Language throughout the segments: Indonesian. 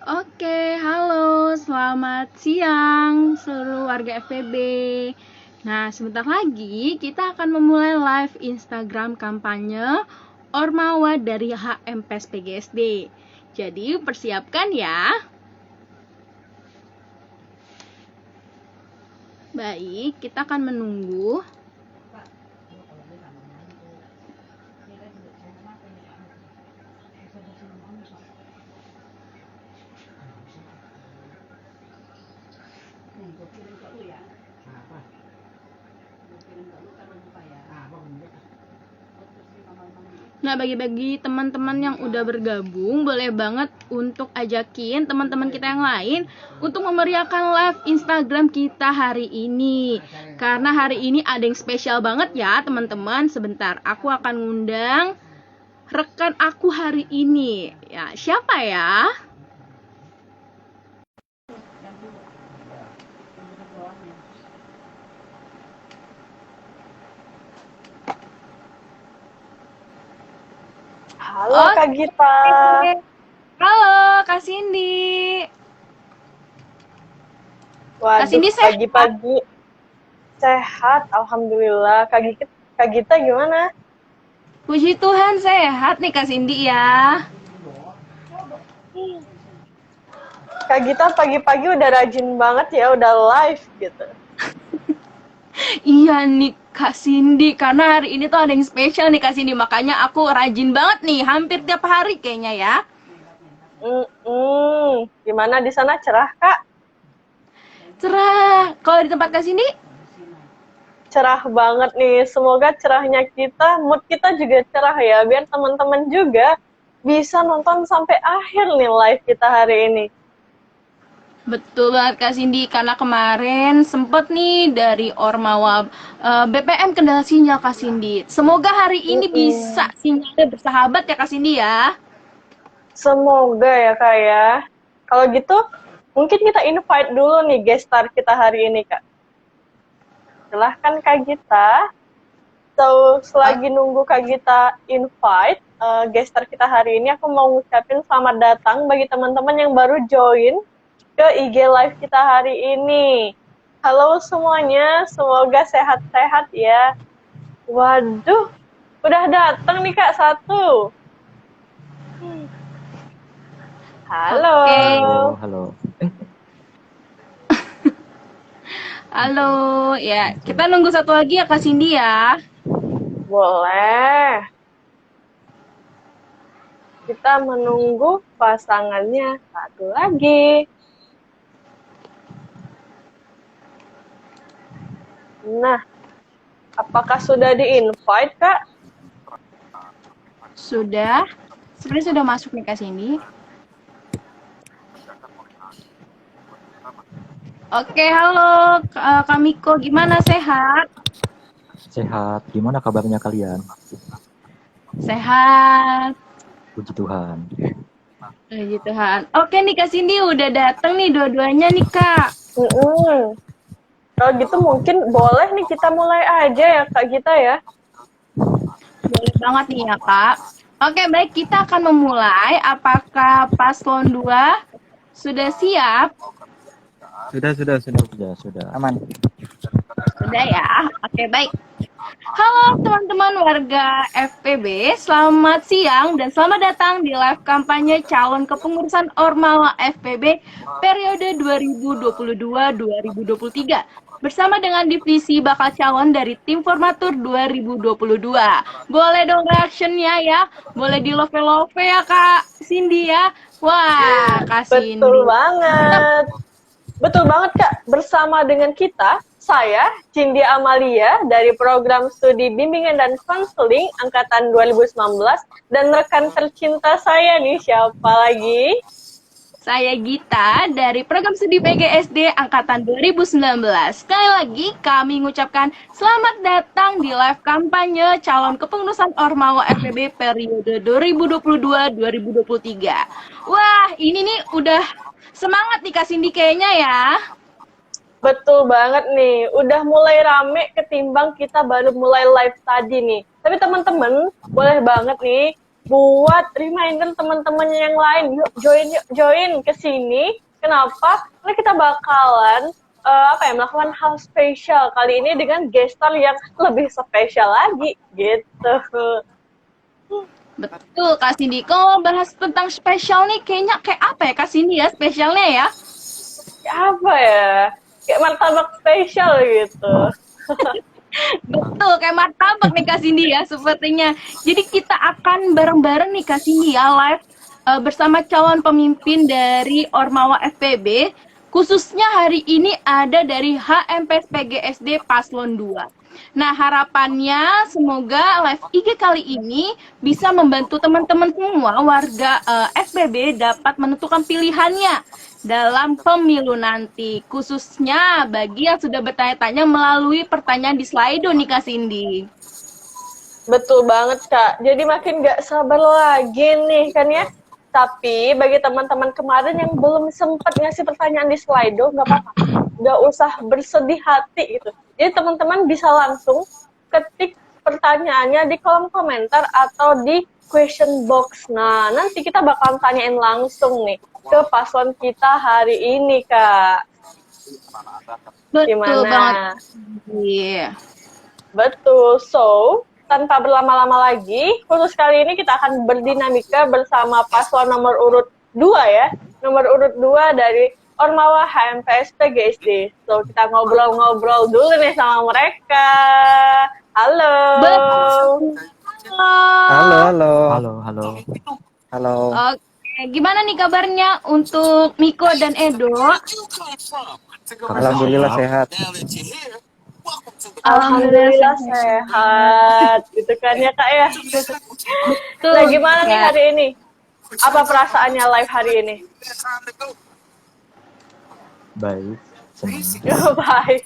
Oke, halo, selamat siang seluruh warga FPB. Nah, sebentar lagi kita akan memulai live Instagram kampanye Ormawa dari HMPS PGSD. Jadi, persiapkan ya. Baik, kita akan menunggu. Nah, bagi-bagi teman-teman yang udah bergabung, boleh banget untuk ajakin teman-teman kita yang lain untuk memeriahkan live Instagram kita hari ini. Karena hari ini ada yang spesial banget ya, teman-teman. Sebentar, aku akan ngundang rekan aku hari ini. Ya, siapa ya? Halo Kak Gita. Halo Kak Cindy. Waduh, pagi-pagi sehat, alhamdulillah. Kak Gita gimana? Puji Tuhan sehat nih Kak Cindy ya. Kak Gita pagi-pagi udah rajin banget ya, udah live gitu. Iya nih Kak Cindy, karena hari ini tuh ada yang spesial nih Kak Cindy, makanya aku rajin banget nih, hampir tiap hari kayaknya ya. Gimana di sana cerah Kak? Cerah. Kalau di tempat Kak Cindy? Cerah banget nih, semoga cerahnya kita, mood kita juga cerah ya, biar teman-teman juga bisa nonton sampai akhir nih live kita hari ini. Betul banget Kak Cindy, karena kemarin sempet nih dari Ormawa BPM kendala sinyal Kak Cindy. Semoga hari ini bisa sinyalnya bersahabat ya Kak Cindy ya. Semoga ya Kak ya. Kalau gitu, mungkin kita invite dulu nih guest star kita hari ini Kak. Silahkan Kak Gita. So, selagi nunggu Kak Gita invite guest star kita hari ini, aku mau ngucapin selamat datang bagi teman-teman yang baru join ke IG live kita hari ini. Halo semuanya, semoga sehat-sehat ya. Waduh, udah datang nih Kak satu. Halo. Halo. Halo, ya kita nunggu satu lagi ya Kak Cindy ya. Boleh. Kita menunggu pasangannya satu lagi. Nah, apakah sudah di-invite, Kak? Sudah. Sebenarnya sudah masuk nih Kak Cindy. Oke, halo Kak Miko, gimana sehat? Sehat. Gimana kabarnya kalian? Sehat. Puji Tuhan. Puji Tuhan. Oke nih Kak Cindy udah datang nih dua-duanya nih Kak. Kalau gitu mungkin boleh nih kita mulai aja ya Kak Gita ya. Boleh banget nih ya Kak. Oke baik, kita akan memulai. Apakah paslon 2 sudah siap? Sudah. Aman. Sudah ya. Oke baik. Halo teman-teman warga FPB, selamat siang dan selamat datang di live kampanye calon kepengurusan Ormawa FPB periode 2022-2023 bersama dengan divisi bakal calon dari tim formatur 2022. Boleh dong reactionnya ya, boleh di love ya Kak Cindy ya. Wah, Kak Cindy. Betul banget Kak, bersama dengan kita saya, Cindy Amalia, dari program studi bimbingan dan konseling angkatan 2019, dan rekan tercinta saya nih, siapa lagi? Saya Gita, dari program studi PGSD angkatan 2019. Sekali lagi, kami mengucapkan selamat datang di live kampanye calon kepengurusan Ormawa FPB periode 2022-2023. Wah, ini nih udah semangat nih Kak Cindy kayaknya ya. Betul banget nih, udah mulai rame ketimbang kita baru mulai live tadi nih. Tapi teman-teman, boleh banget nih buat reminder teman-temannya yang lain, yuk join ke sini. Kenapa? Karena kita bakalan melakukan hal spesial kali ini dengan gestar yang lebih spesial lagi gitu. Betul, Kak Cindy. Kalau bahas tentang spesial nih, kayaknya kayak apa ya, Kak Cindy ya, spesialnya ya? Kayak apa ya? Kayak martabak spesial gitu. Betul, kayak martabak nih Kak Cindy ya, sepertinya. Jadi kita akan bareng-bareng nih Kak Cindy ya, live bersama calon pemimpin dari Ormawa FPB. Khususnya hari ini ada dari HMPS PGSD Paslon 2. Nah, harapannya semoga live IG kali ini bisa membantu teman-teman semua warga FPB dapat menentukan pilihannya dalam pemilu nanti, khususnya bagi yang sudah bertanya-tanya melalui pertanyaan di Slido nih Kak Cindy. Betul banget Kak, jadi makin gak sabar lagi nih kan ya. Tapi bagi teman-teman kemarin yang belum sempat ngasih pertanyaan di Slido, gak apa-apa, gak usah bersedih hati gitu. Jadi teman-teman bisa langsung ketik pertanyaannya di kolom komentar atau di question box. Nah, nanti kita bakal tanyain langsung nih ke paslon kita hari ini, Kak. Betul Gimana? banget. Iya. Betul. So, tanpa berlama-lama lagi, khusus kali ini kita akan berdinamika bersama paslon nomor urut 2 ya. Nomor urut 2 dari Ormawa HMPS PGSD. So, kita ngobrol-ngobrol dulu nih sama mereka. Halo. Betul. Halo. Halo. Oke, gimana nih kabarnya untuk Miko dan Edo? Alhamdulillah sehat. Alhamdulillah sehat. Gitu kan ya Kak ya. Betul. Nah, gimana nih hari ini? Apa perasaannya live hari ini? Baik, senang. Baik.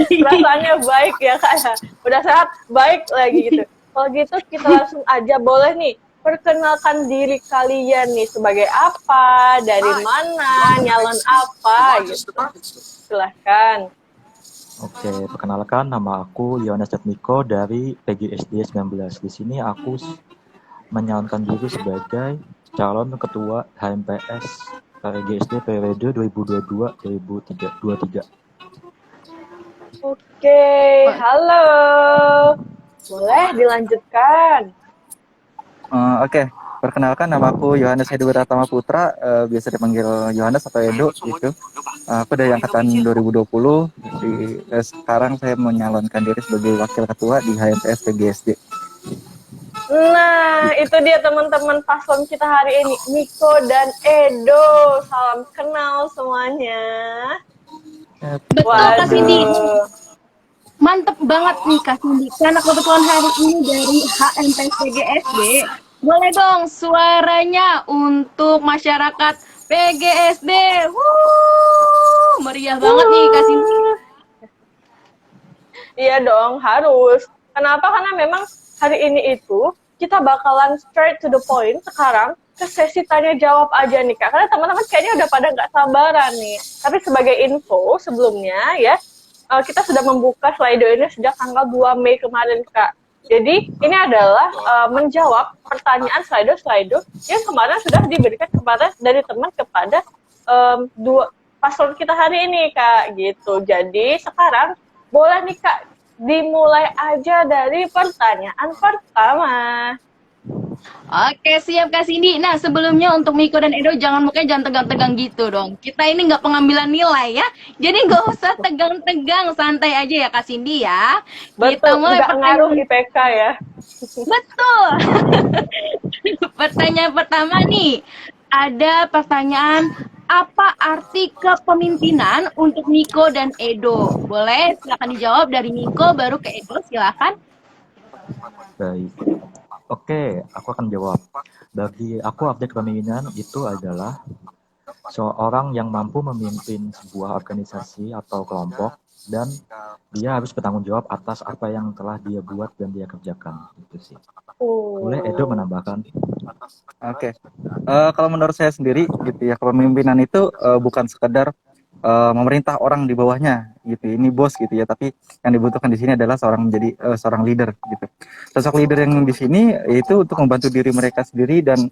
Perasaannya baik ya Kak ya. Udah sehat, baik lagi gitu. Kalau gitu kita langsung aja boleh nih perkenalkan diri kalian nih sebagai apa, dari mana, nyalon apa gitu. Silahkan. Oke, perkenalkan nama aku Yohanes Miko dari PGSD 19. Di sini aku menyalonkan diri sebagai calon ketua HMPS PGSD periode 2022-2023. Oke, halo. Boleh dilanjutkan. Oke, perkenalkan nama aku Yohanes Edo Pratama Putra, biasa dipanggil Yohanes atau Edo gitu. Aku dari angkatan 2020. Sekarang saya menyalonkan diri sebagai wakil ketua di HMPS PGSD. Nah, itu dia teman-teman paslon kita hari ini, Miko dan Edo. Salam kenal semuanya. Betul Kak Cindy. Mantep banget nih Kak Cindy. Karena kebetulan hari ini dari HMPS PGSD. Boleh dong suaranya untuk masyarakat PGSD. Meriah banget nih Kak Cindy. Iya dong, harus. Kenapa? Karena memang hari ini itu kita bakalan straight to the point sekarang ke sesi tanya jawab aja nih Kak. Karena teman-teman kayaknya udah pada nggak sabaran nih. Tapi sebagai info sebelumnya ya, kita sudah membuka Slido ini sejak tanggal 2 Mei kemarin Kak. Jadi ini adalah menjawab pertanyaan Slido yang kemarin sudah diberikan kepada dari teman kepada dua paslon kita hari ini Kak gitu. Jadi sekarang boleh nih Kak dimulai aja dari pertanyaan pertama. Oke, siap Kak Cindy. Nah, sebelumnya untuk Miko dan Edo mukanya jangan tegang-tegang gitu dong. Kita ini nggak pengambilan nilai ya. Jadi nggak usah tegang-tegang, santai aja ya Kak Cindy ya. Betul, Kita mulai nggak ngaruh IPK ya. Betul. Pertanyaan pertama nih. Ada pertanyaan, apa arti kepemimpinan untuk Miko dan Edo? Boleh silakan dijawab dari Miko baru ke Edo, silakan. Baik. Oke, aku akan jawab. Bagi aku update kepemimpinan itu adalah seorang yang mampu memimpin sebuah organisasi atau kelompok dan dia harus bertanggung jawab atas apa yang telah dia buat dan dia kerjakan. Itu sih. Boleh Edo menambahkan? Oke. Kalau menurut saya sendiri gitu ya, kepemimpinan itu bukan sekedar memerintah orang di bawahnya gitu. Ini bos gitu ya, tapi yang dibutuhkan di sini adalah seorang leader gitu. Sosok leader yang di sini itu untuk membantu diri mereka sendiri dan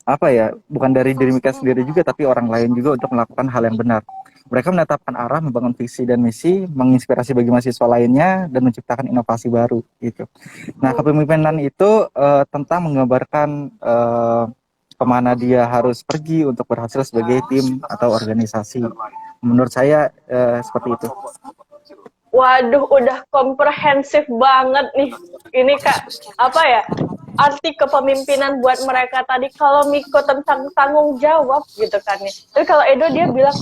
apa ya, bukan dari diri mereka sendiri juga, tapi orang lain juga untuk melakukan hal yang benar. Mereka menetapkan arah, membangun visi dan misi, menginspirasi bagi mahasiswa lainnya, dan menciptakan inovasi baru gitu. Nah, kepemimpinan itu tentang menggambarkan kemana dia harus pergi untuk berhasil sebagai tim atau organisasi. Menurut saya seperti itu. Waduh, udah komprehensif banget nih. Ini Kak, apa ya? Arti kepemimpinan buat mereka tadi. Kalau Miko tentang tanggung jawab gitu kan ya. Tapi kalau Edo dia bilang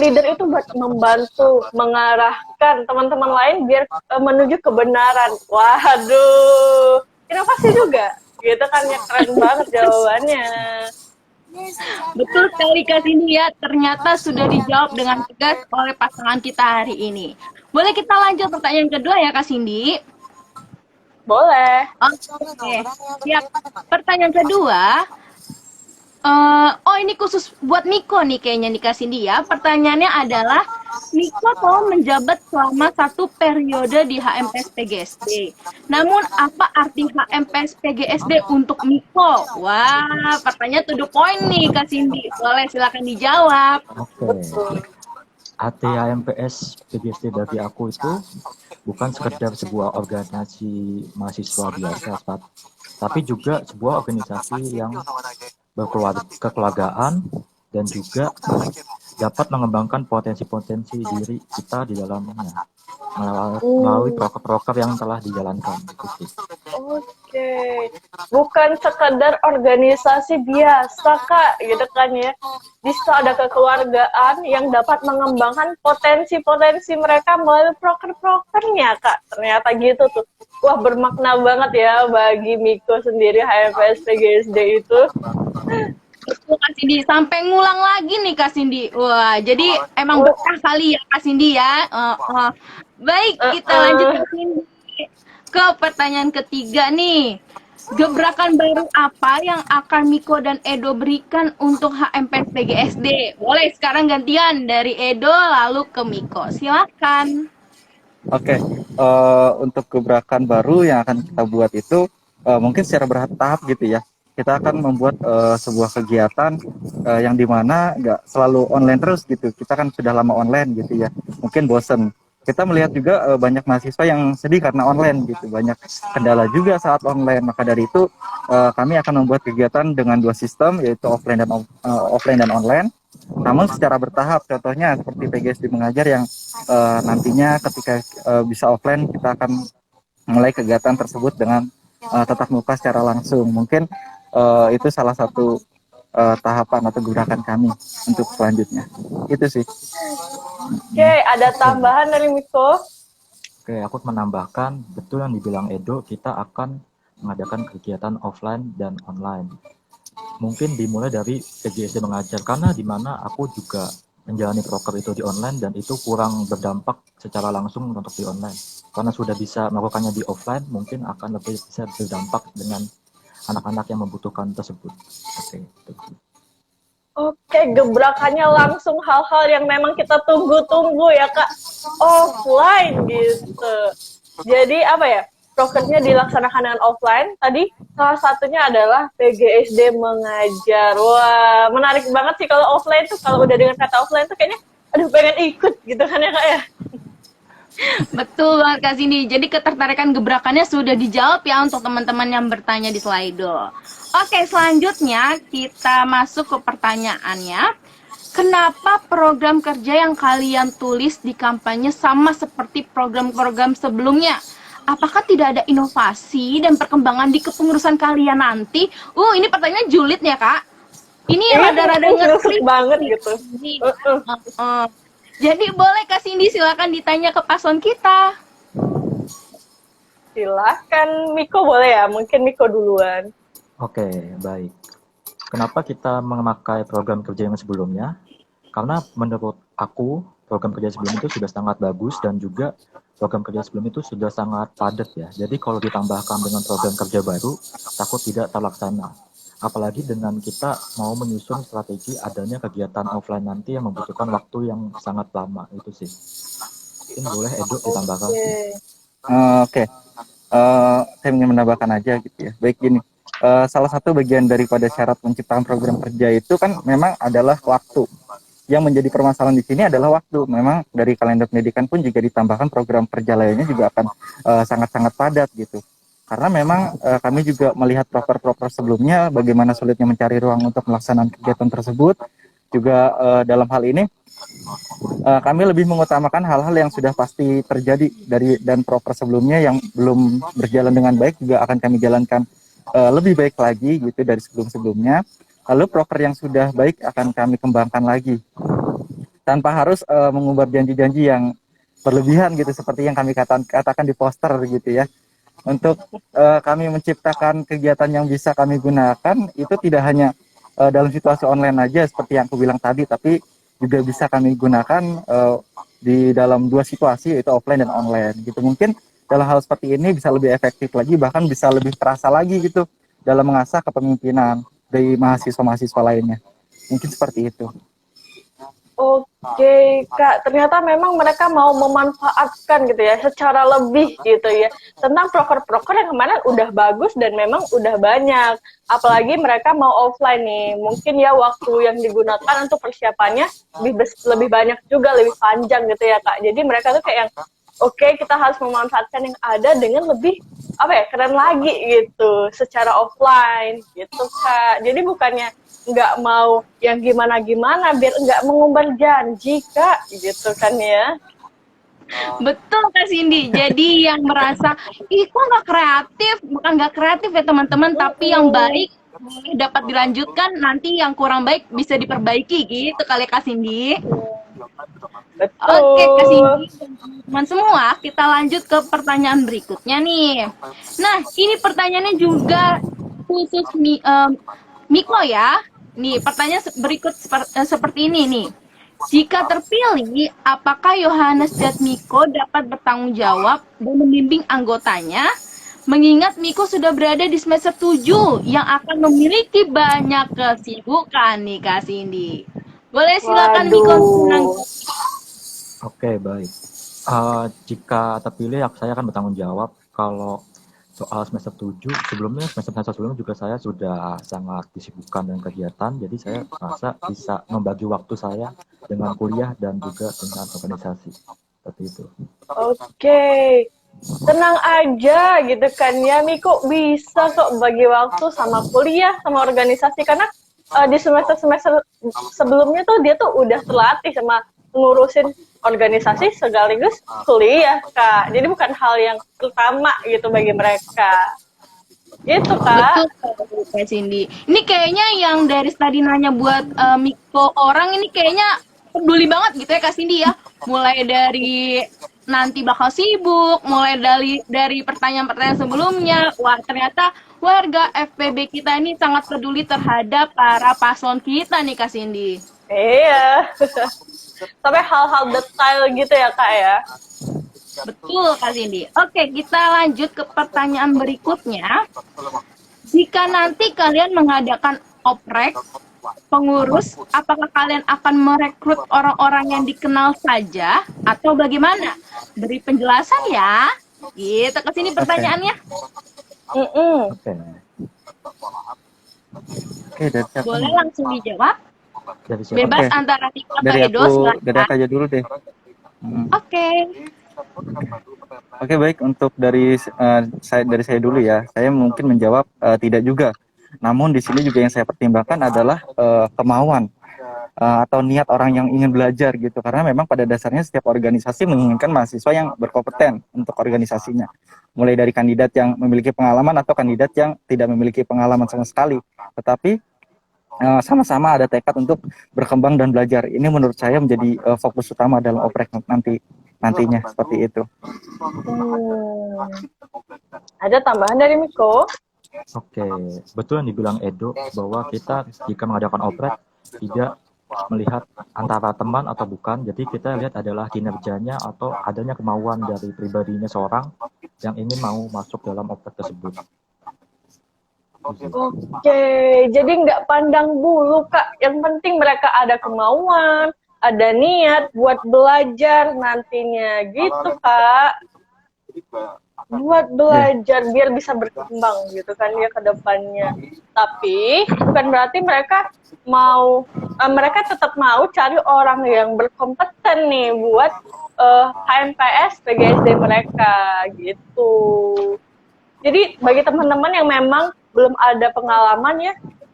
leader itu buat membantu, mengarahkan teman-teman lain biar menuju kebenaran. Waduh, inovasi juga. Gitu kan ya, keren banget jawabannya. Betul sekali Kak Cindy ya, ternyata sudah dijawab dengan tegas oleh pasangan kita hari ini. Boleh kita lanjut pertanyaan kedua ya Kak Cindy? Boleh. Oke, siap. Pertanyaan kedua, oh ini khusus buat Miko nih kayaknya nih Kak Cindy ya. Pertanyaannya adalah, Miko telah menjabat selama 1 periode di HMPS PGSD. Namun apa arti HMPS PGSD untuk Miko? Wah, pertanyaan to the point nih Kak Cindy. Boleh silakan dijawab. Oke. AT HMPS PGSD bagi aku itu bukan sekedar sebuah organisasi mahasiswa biasa, tapi juga sebuah organisasi yang berkekeluargaan dan juga dapat mengembangkan potensi-potensi diri kita di dalamnya melalui proker-proker yang telah dijalankan. Oke, bukan sekedar organisasi biasa Kak, gitu kan ya. Bisa ada kekeluargaan yang dapat mengembangkan potensi-potensi mereka melalui proker-prokernya Kak. Ternyata gitu tuh. Wah, bermakna banget ya bagi Miko sendiri HMPS PGSD itu. Betul Kak Cindy, sampai ngulang lagi nih Kak Cindy. Wah, jadi emang betah kali ya Kak Cindy ya. Baik, kita lanjut Kak Cindy ke pertanyaan ketiga nih. Gebrakan baru apa yang akan Miko dan Edo berikan untuk HMPS PGSD? Boleh sekarang gantian dari Edo lalu ke Miko. Silakan. Oke, untuk gebrakan baru yang akan kita buat itu mungkin secara bertahap gitu ya. Kita akan membuat sebuah kegiatan yang dimana nggak selalu online terus gitu. Kita kan sudah lama online gitu ya. Mungkin bosen. Kita melihat juga banyak mahasiswa yang sedih karena online gitu. Banyak kendala juga saat online. Maka dari itu kami akan membuat kegiatan dengan 2 sistem, yaitu offline dan online. Namun secara bertahap. Contohnya seperti PGSD Mengajar yang nantinya ketika bisa offline, kita akan mulai kegiatan tersebut dengan tatap muka secara langsung. Mungkin itu salah satu tahapan atau gerakan kami untuk selanjutnya. Itu sih. Oke, ada tambahan dari Miko? Oke, aku menambahkan, betul yang dibilang Edo, kita akan mengadakan kegiatan offline dan online. Mungkin dimulai dari PGSD Mengajar, karena di mana aku juga menjalani proker itu di online dan itu kurang berdampak secara langsung untuk di online. Karena sudah bisa melakukannya di offline, mungkin akan lebih bisa berdampak dengan anak-anak yang membutuhkan tersebut. Oke, gebrakannya langsung hal-hal yang memang kita tunggu-tunggu ya Kak, offline gitu. Jadi apa ya, prokernya dilaksanakan dengan offline. Tadi salah satunya adalah PGSD Mengajar. Wah, menarik banget sih kalau offline tuh, kalau udah dengan kata offline tuh kayaknya, aduh pengen ikut gitu kan ya Kak ya. Betul banget Kak Cindy. Jadi ketertarikan gebrakannya sudah dijawab ya untuk teman-teman yang bertanya di Slido. Oke, selanjutnya kita masuk ke pertanyaannya. Kenapa program kerja yang kalian tulis di kampanye sama seperti program-program sebelumnya? Apakah tidak ada inovasi dan perkembangan di kepengurusan kalian nanti? Ini pertanyaan julid ya Kak. Ini rada-rada ngerti banget gitu. Jadi boleh Kak Cindy silakan ditanya ke paslon kita. Silakan Miko, boleh ya? Mungkin Miko duluan. Oke, baik. Kenapa kita memakai program kerja yang sebelumnya? Karena menurut aku program kerja sebelum itu sudah sangat bagus dan juga program kerja sebelum itu sudah sangat padat ya. Jadi kalau ditambahkan dengan program kerja baru, takut tidak terlaksana. Apalagi dengan kita mau menyusun strategi adanya kegiatan offline nanti yang membutuhkan waktu yang sangat lama, itu sih. Mungkin boleh Edo ditambahkan. Oke. Saya ingin menambahkan aja gitu ya. Baik gini, salah satu bagian daripada syarat menciptakan program kerja itu kan memang adalah waktu. Yang menjadi permasalahan di sini adalah waktu. Memang dari kalender pendidikan pun juga ditambahkan program kerja lainnya juga akan sangat-sangat padat gitu. Karena memang kami juga melihat proker-proker sebelumnya bagaimana sulitnya mencari ruang untuk melaksanakan kegiatan tersebut. Juga dalam hal ini kami lebih mengutamakan hal-hal yang sudah pasti terjadi dan proker sebelumnya yang belum berjalan dengan baik juga akan kami jalankan lebih baik lagi gitu dari sebelum-sebelumnya. Lalu proker yang sudah baik akan kami kembangkan lagi tanpa harus mengumbar janji-janji yang berlebihan gitu seperti yang kami katakan di poster gitu ya. Untuk kami menciptakan kegiatan yang bisa kami gunakan itu tidak hanya dalam situasi online aja seperti yang aku bilang tadi, tapi juga bisa kami gunakan di dalam dua situasi yaitu offline dan online gitu. Mungkin dalam hal seperti ini bisa lebih efektif lagi, bahkan bisa lebih terasa lagi gitu dalam mengasah kepemimpinan dari mahasiswa-mahasiswa lainnya. Mungkin seperti itu. Oke, Kak. Ternyata memang mereka mau memanfaatkan gitu ya, secara lebih gitu ya. Tentang proker-proker yang kemarin udah bagus dan memang udah banyak. Apalagi mereka mau offline nih. Mungkin ya waktu yang digunakan untuk persiapannya lebih banyak juga, lebih panjang gitu ya, Kak. Jadi mereka tuh kayak yang, oke, kita harus memanfaatkan yang ada dengan lebih keren lagi gitu, secara offline gitu, Kak. Jadi bukannya nggak mau yang gimana-gimana biar nggak mengumbar janji, Kak, gitu kan ya. Betul Kak Cindy. Jadi yang merasa, ih kok nggak kreatif, bukan nggak kreatif ya teman-teman, tapi yang baik boleh dapat dilanjutkan, nanti yang kurang baik bisa diperbaiki gitu kali Kak Cindy. Betul. Oke Kak Cindy, teman semua, kita lanjut ke pertanyaan berikutnya nih. Nah, ini pertanyaannya juga khusus Miko ya. Nih, pertanyaan berikut seperti ini nih. Jika terpilih, apakah Yohanes dan Miko dapat bertanggung jawab dan membimbing anggotanya? Mengingat Miko sudah berada di semester 7 yang akan memiliki banyak kesibukan nih Kak Cindy. Boleh silakan Miko menanggapi. Oke, baik. Jika terpilih, saya akan bertanggung jawab. Kalau soal semester 7, semester sebelumnya juga saya sudah sangat disibukkan dengan kegiatan, jadi saya merasa bisa membagi waktu saya dengan kuliah dan juga dengan organisasi. Seperti itu. Oke. Tenang aja gitu kan ya, Miko bisa kok bagi waktu sama kuliah, sama organisasi. Karena di semester-semester sebelumnya tuh dia tuh udah terlatih sama ngurusin organisasi sekaligus kuliah, Kak. Jadi bukan hal yang pertama gitu bagi mereka. Gitu, Kak. Betul, Kak Cindy. Ini kayaknya yang dari tadi nanya buat Miko orang ini kayaknya peduli banget gitu ya Kak Cindy ya. Mulai dari nanti bakal sibuk, mulai dari pertanyaan-pertanyaan sebelumnya. Wah, ternyata warga FPB kita ini sangat peduli terhadap para paslon kita nih Kak Cindy. Iya. Sampai hal-hal detail gitu ya, Kak ya. Betul, Kak Cindy. Oke, kita lanjut ke pertanyaan berikutnya. Jika nanti kalian mengadakan oprek, pengurus, apakah kalian akan merekrut orang-orang yang dikenal saja atau bagaimana? Beri penjelasan ya. Gitu, ke sini pertanyaannya. Oke, boleh langsung dijawab. Bebas antara Tika atau Edo, silakan. Dari aku aja dulu deh. Oke, baik. Untuk dari saya dulu ya. Saya mungkin menjawab tidak juga. Namun di sini juga yang saya pertimbangkan adalah kemauan atau niat orang yang ingin belajar gitu. Karena memang pada dasarnya setiap organisasi menginginkan mahasiswa yang berkompeten untuk organisasinya. Mulai dari kandidat yang memiliki pengalaman atau kandidat yang tidak memiliki pengalaman sama sekali. Tetapi sama-sama ada tekad untuk berkembang dan belajar. Ini menurut saya menjadi fokus utama dalam oprek nantinya seperti itu. Ada tambahan dari Miko? Oke, betul yang dibilang Edo bahwa kita jika mengadakan oprek tidak melihat antara teman atau bukan, jadi kita lihat adalah kinerjanya atau adanya kemauan dari pribadinya seorang yang ingin mau masuk dalam oprek tersebut. Oke, jadi nggak pandang bulu Kak. Yang penting mereka ada kemauan, ada niat buat belajar nantinya gitu Kak. Buat belajar biar bisa berkembang gitu kan dia ke depannya. Tapi bukan berarti mereka tetap mau cari orang yang berkompeten nih buat HMPS PGSD mereka gitu. Jadi bagi teman-teman yang memang belum ada pengalaman ya,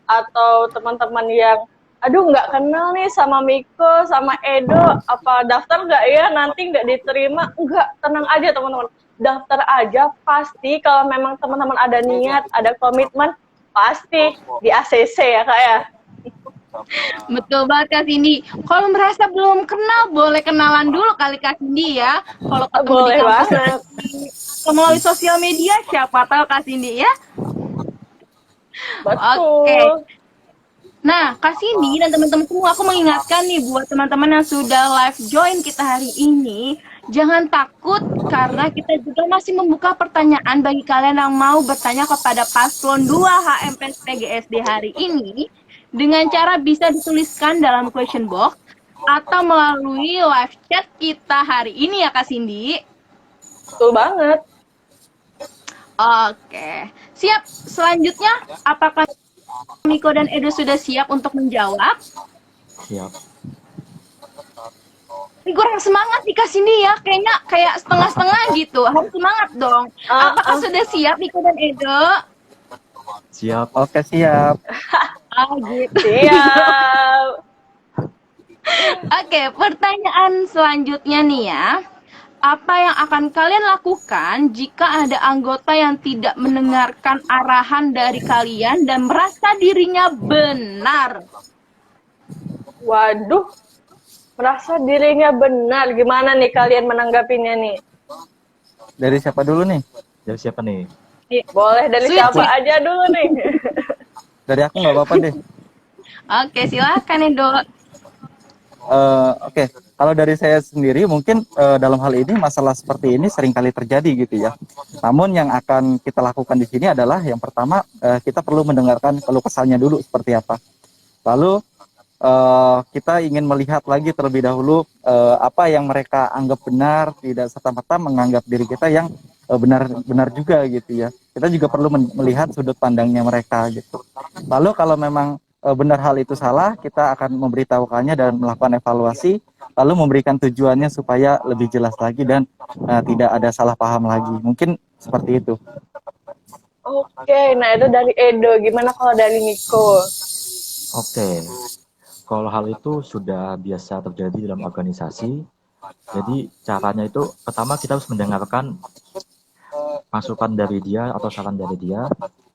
atau teman-teman yang aduh nggak kenal nih sama Miko, sama Edo, apa daftar nggak ya, nanti nggak diterima, nggak, tenang aja teman-teman. Daftar aja, pasti kalau memang teman-teman ada niat, ada komitmen, pasti di ACC ya Kak ya. Betul banget Kak Cindy. Kalau merasa belum kenal, boleh kenalan dulu kali Kak Cindy ya. Kalau ketemu Boleh di kampus banget. melalui sosial media, siapa tahu Kak Cindy ya. Betul. Oke. Nah, Kak Cindy dan teman-teman semua, aku mengingatkan nih buat teman-teman yang sudah live join kita hari ini, jangan takut karena kita juga masih membuka pertanyaan bagi kalian yang mau bertanya kepada paslon 2 HMPS PGSD hari ini dengan cara bisa dituliskan dalam question box atau melalui live chat kita hari ini ya Kak Cindy. Betul banget. Oke, siap. Selanjutnya, apakah Miko dan Edo sudah siap untuk menjawab? Siap. Ini kurang semangat nih Kak Cindy ya, kayaknya kayak setengah-setengah gitu. Harus semangat dong. Apakah sudah siap Miko dan Edo? Siap. Oke, siap. Gitu. Siap. Oke, pertanyaan selanjutnya nih ya. Apa yang akan kalian lakukan jika ada anggota yang tidak mendengarkan arahan dari kalian dan merasa dirinya benar? Waduh, merasa dirinya benar. Gimana nih kalian menanggapinya nih? Dari siapa dulu nih? Dari siapa nih? Boleh dari Sweet, siapa sweet. aja dulu nih. Dari aku nggak apa-apa deh. Oke, silakan Edo. Oke, kalau dari saya sendiri mungkin dalam hal ini masalah seperti ini sering kali terjadi gitu ya. Namun yang akan kita lakukan di sini adalah yang pertama kita perlu mendengarkan keluh kesahnya dulu seperti apa. Lalu kita ingin melihat lagi terlebih dahulu apa yang mereka anggap benar, tidak serta-merta menganggap diri kita yang benar-benar juga gitu ya. Kita juga perlu melihat sudut pandangnya mereka gitu. Lalu kalau memang benar hal itu salah, kita akan memberitahukannya dan melakukan evaluasi, lalu memberikan tujuannya supaya lebih jelas lagi dan tidak ada salah paham lagi. Mungkin seperti itu. Oke, nah itu dari Edo. Gimana kalau dari Miko? Oke. Kalau hal itu sudah biasa terjadi dalam organisasi, jadi caranya itu pertama kita harus mendengarkan masukan dari dia atau saran dari dia.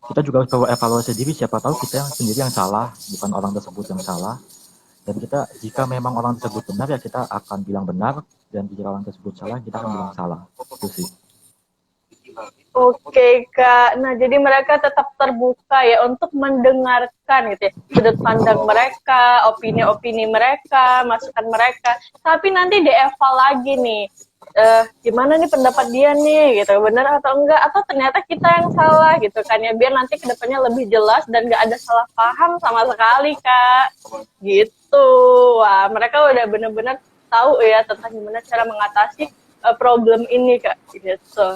Kita juga harus evaluasi diri, siapa tahu kita yang sendiri yang salah, bukan orang tersebut yang salah. Dan kita, jika memang orang tersebut benar, ya kita akan bilang benar, dan jika orang tersebut salah, kita akan bilang salah. Itu sih. Oke Kak, nah jadi mereka tetap terbuka ya untuk mendengarkan gitu ya, sudut pandang mereka, opini-opini mereka, masukan mereka. Tapi nanti dieval lagi nih, gimana nih pendapat dia nih gitu, benar atau enggak, atau ternyata kita yang salah gitu kan ya, biar nanti kedepannya lebih jelas dan nggak ada salah paham sama sekali Kak. Gitu, wah mereka udah bener-bener tahu ya tentang gimana cara mengatasi problem ini Kak. Gitu.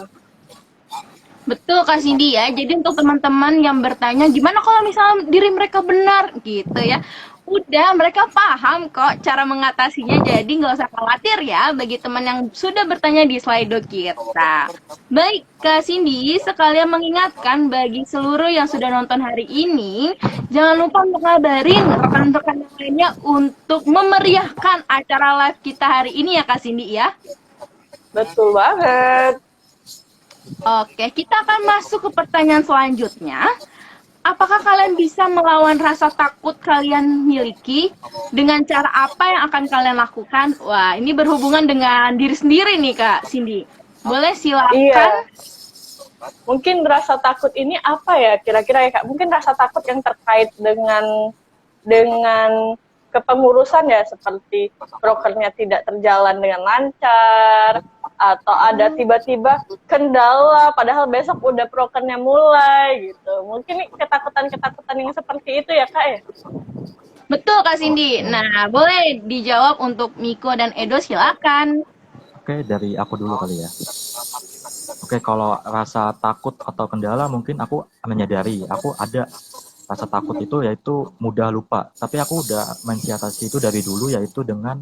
Betul Kak Cindy ya. Jadi untuk teman-teman yang bertanya gimana kalau misalnya diri mereka benar gitu ya. Udah mereka paham kok cara mengatasinya. Jadi nggak usah khawatir ya bagi teman yang sudah bertanya di Slido kita. Baik Kak Cindy, sekalian mengingatkan bagi seluruh yang sudah nonton hari ini, jangan lupa untuk ngabarin rekan-rekan yang lainnya untuk memeriahkan acara live kita hari ini ya Kak Cindy ya. Betul banget. Oke, kita akan masuk ke pertanyaan selanjutnya. Apakah kalian bisa melawan rasa takut kalian miliki dengan cara apa yang akan kalian lakukan? Wah, ini berhubungan dengan diri sendiri nih Kak Cindy. Boleh silakan. Iya. Mungkin rasa takut ini apa ya kira-kira ya Kak? Mungkin rasa takut yang terkait dengan kepengurusan ya, seperti prokernya tidak terjalan dengan lancar, atau ada tiba-tiba kendala padahal besok udah prokernya mulai gitu. Mungkin nih ketakutan-ketakutan yang seperti itu ya Kak ya. Betul Kak Cindy. Nah, boleh dijawab untuk Miko dan Edo, silakan. Oke, dari aku dulu kali ya. Oke, kalau rasa takut atau kendala mungkin aku menyadari aku ada rasa takut itu yaitu mudah lupa. Tapi aku udah mensiasati itu dari dulu yaitu dengan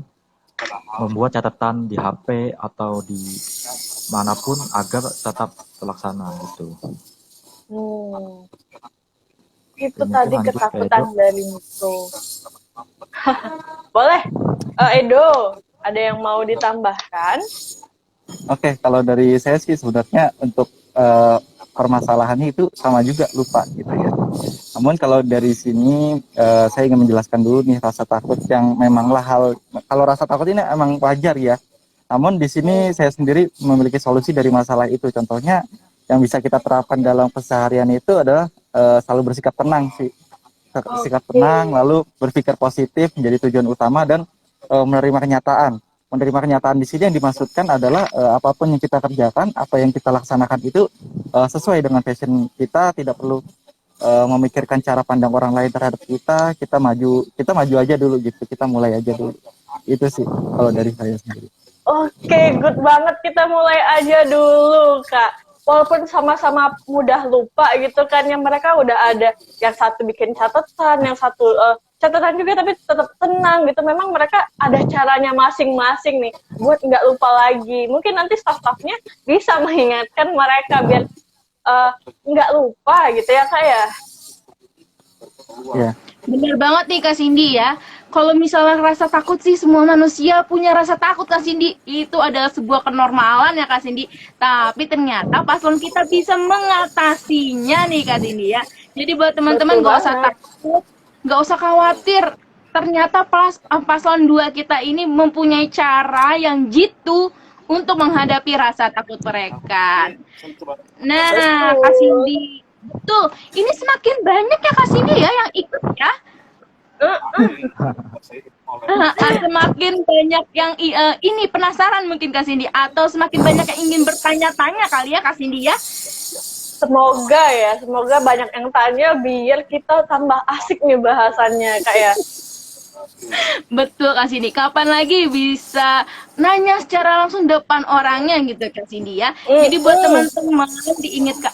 membuat catatan di HP atau di manapun agar tetap terlaksana gitu. Itu Mungkin tadi lanjut ke ketakutan Edo. dari Miko. Boleh, Edo, ada yang mau ditambahkan? Oke, kalau dari saya sih sebenarnya untuk permasalahannya itu sama juga lupa gitu ya. Namun kalau dari sini saya ingin menjelaskan dulu nih rasa takut yang memanglah kalau rasa takut ini emang wajar ya. Namun di sini saya sendiri memiliki solusi dari masalah itu. Contohnya yang bisa kita terapkan dalam keseharian itu adalah selalu bersikap tenang sih. Sikap tenang, lalu berpikir positif menjadi tujuan utama dan menerima kenyataan. Menerima kenyataan di sini yang dimaksudkan adalah apapun yang kita kerjakan, apa yang kita laksanakan itu sesuai dengan passion kita, tidak perlu memikirkan cara pandang orang lain terhadap kita maju aja dulu gitu, kita mulai aja dulu. Itu sih kalau dari saya sendiri. Oke, good banget, kita mulai aja dulu Kak. Walaupun sama-sama mudah lupa gitu kan, yang mereka udah ada yang satu bikin catatan, yang satu catatan juga tapi tetap tenang gitu. Memang mereka ada caranya masing-masing nih buat nggak lupa lagi. Mungkin nanti staff-staffnya bisa mengingatkan mereka biar nggak lupa gitu ya Kak ya. Ya. Bener banget nih Kak Cindy ya. Kalau misalnya rasa takut sih, semua manusia punya rasa takut Kak Cindy. Itu adalah sebuah kenormalan ya Kak Cindy. Tapi ternyata paslon kita bisa mengatasinya nih Kak Cindy ya. Jadi buat teman-teman Betul gak usah banget. takut, gak usah khawatir. Ternyata paslon 2 kita ini mempunyai cara yang jitu untuk menghadapi rasa takut mereka. Nah, Kak Cindy, betul. Ini semakin banyak ya Kak Cindy ya yang ikut ya. Semakin banyak yang ini penasaran mungkin Kak Cindy, atau semakin banyak yang ingin bertanya-tanya kali ya Kak Cindy ya. Semoga banyak yang tanya biar kita tambah asik nih bahasannya Kak ya. Betul Kak Cindy, kapan lagi bisa nanya secara langsung depan orangnya gitu Kak Cindy ya. Jadi buat teman-teman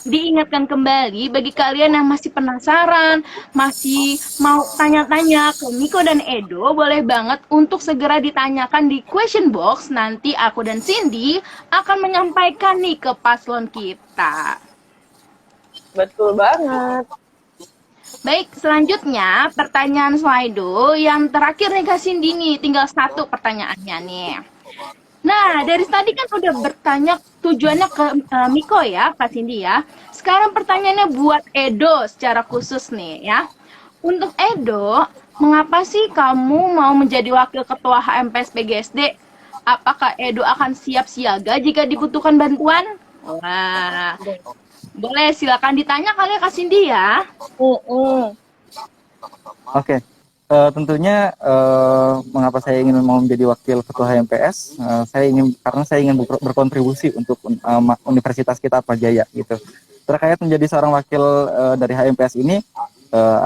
diingatkan kembali bagi kalian yang masih penasaran, masih mau tanya-tanya ke Miko dan Edo, boleh banget untuk segera ditanyakan di question box. Nanti aku dan Cindy akan menyampaikan nih ke paslon kita. Betul banget. Baik, selanjutnya pertanyaan Slido yang terakhir nih Kak Cindy nih, tinggal satu pertanyaannya nih. Nah, dari tadi kan udah bertanya tujuannya ke Miko ya, Kak Cindy ya. Sekarang pertanyaannya buat Edo secara khusus nih ya. Untuk Edo, mengapa sih kamu mau menjadi wakil ketua HMPS PGSD? Apakah Edo akan siap siaga jika dibutuhkan bantuan? Wah, boleh silakan ditanya kali ya Kak Cindy ya. Oke. Tentunya mengapa saya ingin mau menjadi wakil ketua HMPS, karena saya ingin berkontribusi untuk universitas kita Atmajaya gitu. Terkait menjadi seorang wakil dari HMPS ini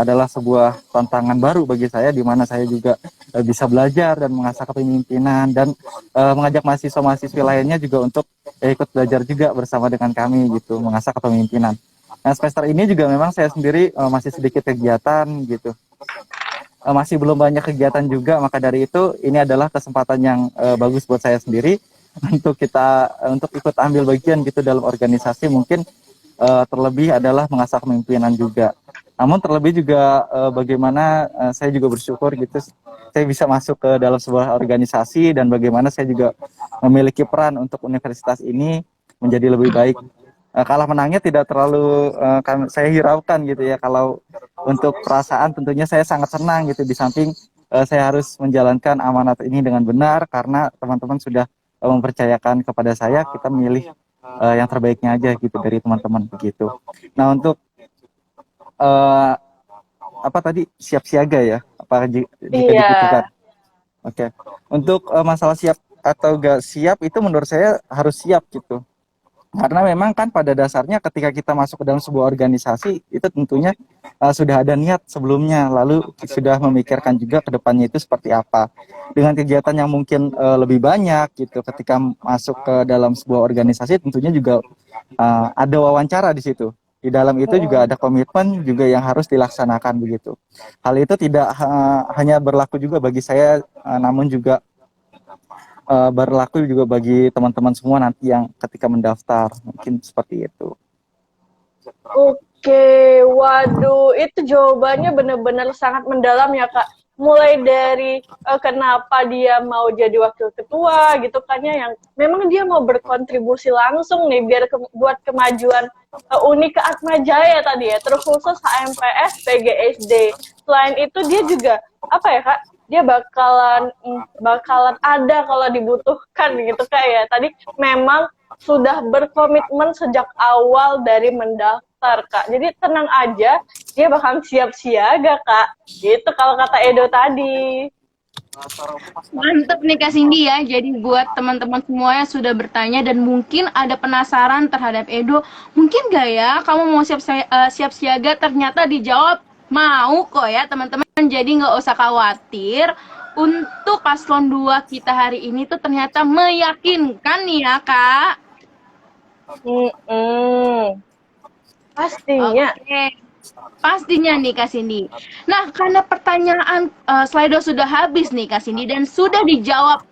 adalah sebuah tantangan baru bagi saya, di mana saya juga bisa belajar dan mengasah kepemimpinan dan mengajak mahasiswa-mahasiswi lainnya juga untuk ikut belajar juga bersama dengan kami gitu, mengasah kepemimpinan. Nah, semester ini juga memang saya sendiri masih sedikit kegiatan gitu. Masih belum banyak kegiatan juga, maka dari itu ini adalah kesempatan yang bagus buat saya sendiri untuk ikut ambil bagian gitu dalam organisasi. Mungkin terlebih adalah mengasah kepemimpinan juga. Namun terlebih juga bagaimana saya juga bersyukur gitu saya bisa masuk ke dalam sebuah organisasi, dan bagaimana saya juga memiliki peran untuk universitas ini menjadi lebih baik. Kalah menangnya tidak terlalu saya hiraukan gitu ya. Kalau untuk perasaan tentunya saya sangat senang gitu, di samping saya harus menjalankan amanat ini dengan benar karena teman-teman sudah mempercayakan kepada saya, kita memilih yang terbaiknya aja gitu dari teman-teman begitu. Nah, untuk apa tadi, siap siaga ya, apa jika dibutuhkan. Oke. Untuk masalah siap atau gak siap itu menurut saya harus siap gitu. Karena memang kan pada dasarnya ketika kita masuk ke dalam sebuah organisasi itu tentunya sudah ada niat sebelumnya, lalu sudah memikirkan juga ke depannya itu seperti apa. Dengan kegiatan yang mungkin lebih banyak gitu, ketika masuk ke dalam sebuah organisasi tentunya juga ada wawancara di situ. Di dalam itu juga ada komitmen juga yang harus dilaksanakan begitu. Hal itu tidak hanya berlaku juga bagi saya, namun juga berlaku juga bagi teman-teman semua nanti yang ketika mendaftar, mungkin seperti itu. Oke, waduh, itu jawabannya benar-benar sangat mendalam ya Kak. Mulai dari kenapa dia mau jadi wakil ketua gitu kan ya, yang memang dia mau berkontribusi langsung nih biar buat kemajuan Uni ke Atmajaya tadi ya, terkhusus HMPS PGSD. Selain itu dia juga apa ya Kak? Dia bakalan ada kalau dibutuhkan gitu Kak ya. Tadi memang sudah berkomitmen sejak awal dari mendaftar Kak. Jadi tenang aja, dia bakal siap siaga Kak. Gitu kalau kata Edo tadi. Mantep nih Kak Cindy ya. Jadi buat teman-teman semuanya sudah bertanya dan mungkin ada penasaran terhadap Edo, mungkin gak ya kamu mau siap siaga? Ternyata dijawab mau kok ya teman-teman. Jadi nggak usah khawatir. Untuk paslon 2 kita hari ini tuh ternyata meyakinkan nih ya Kak. Pastinya. Oke. Pastinya nih Kak Cindy. Nah, karena pertanyaan Slido sudah habis nih Kak Cindy dan sudah dijawab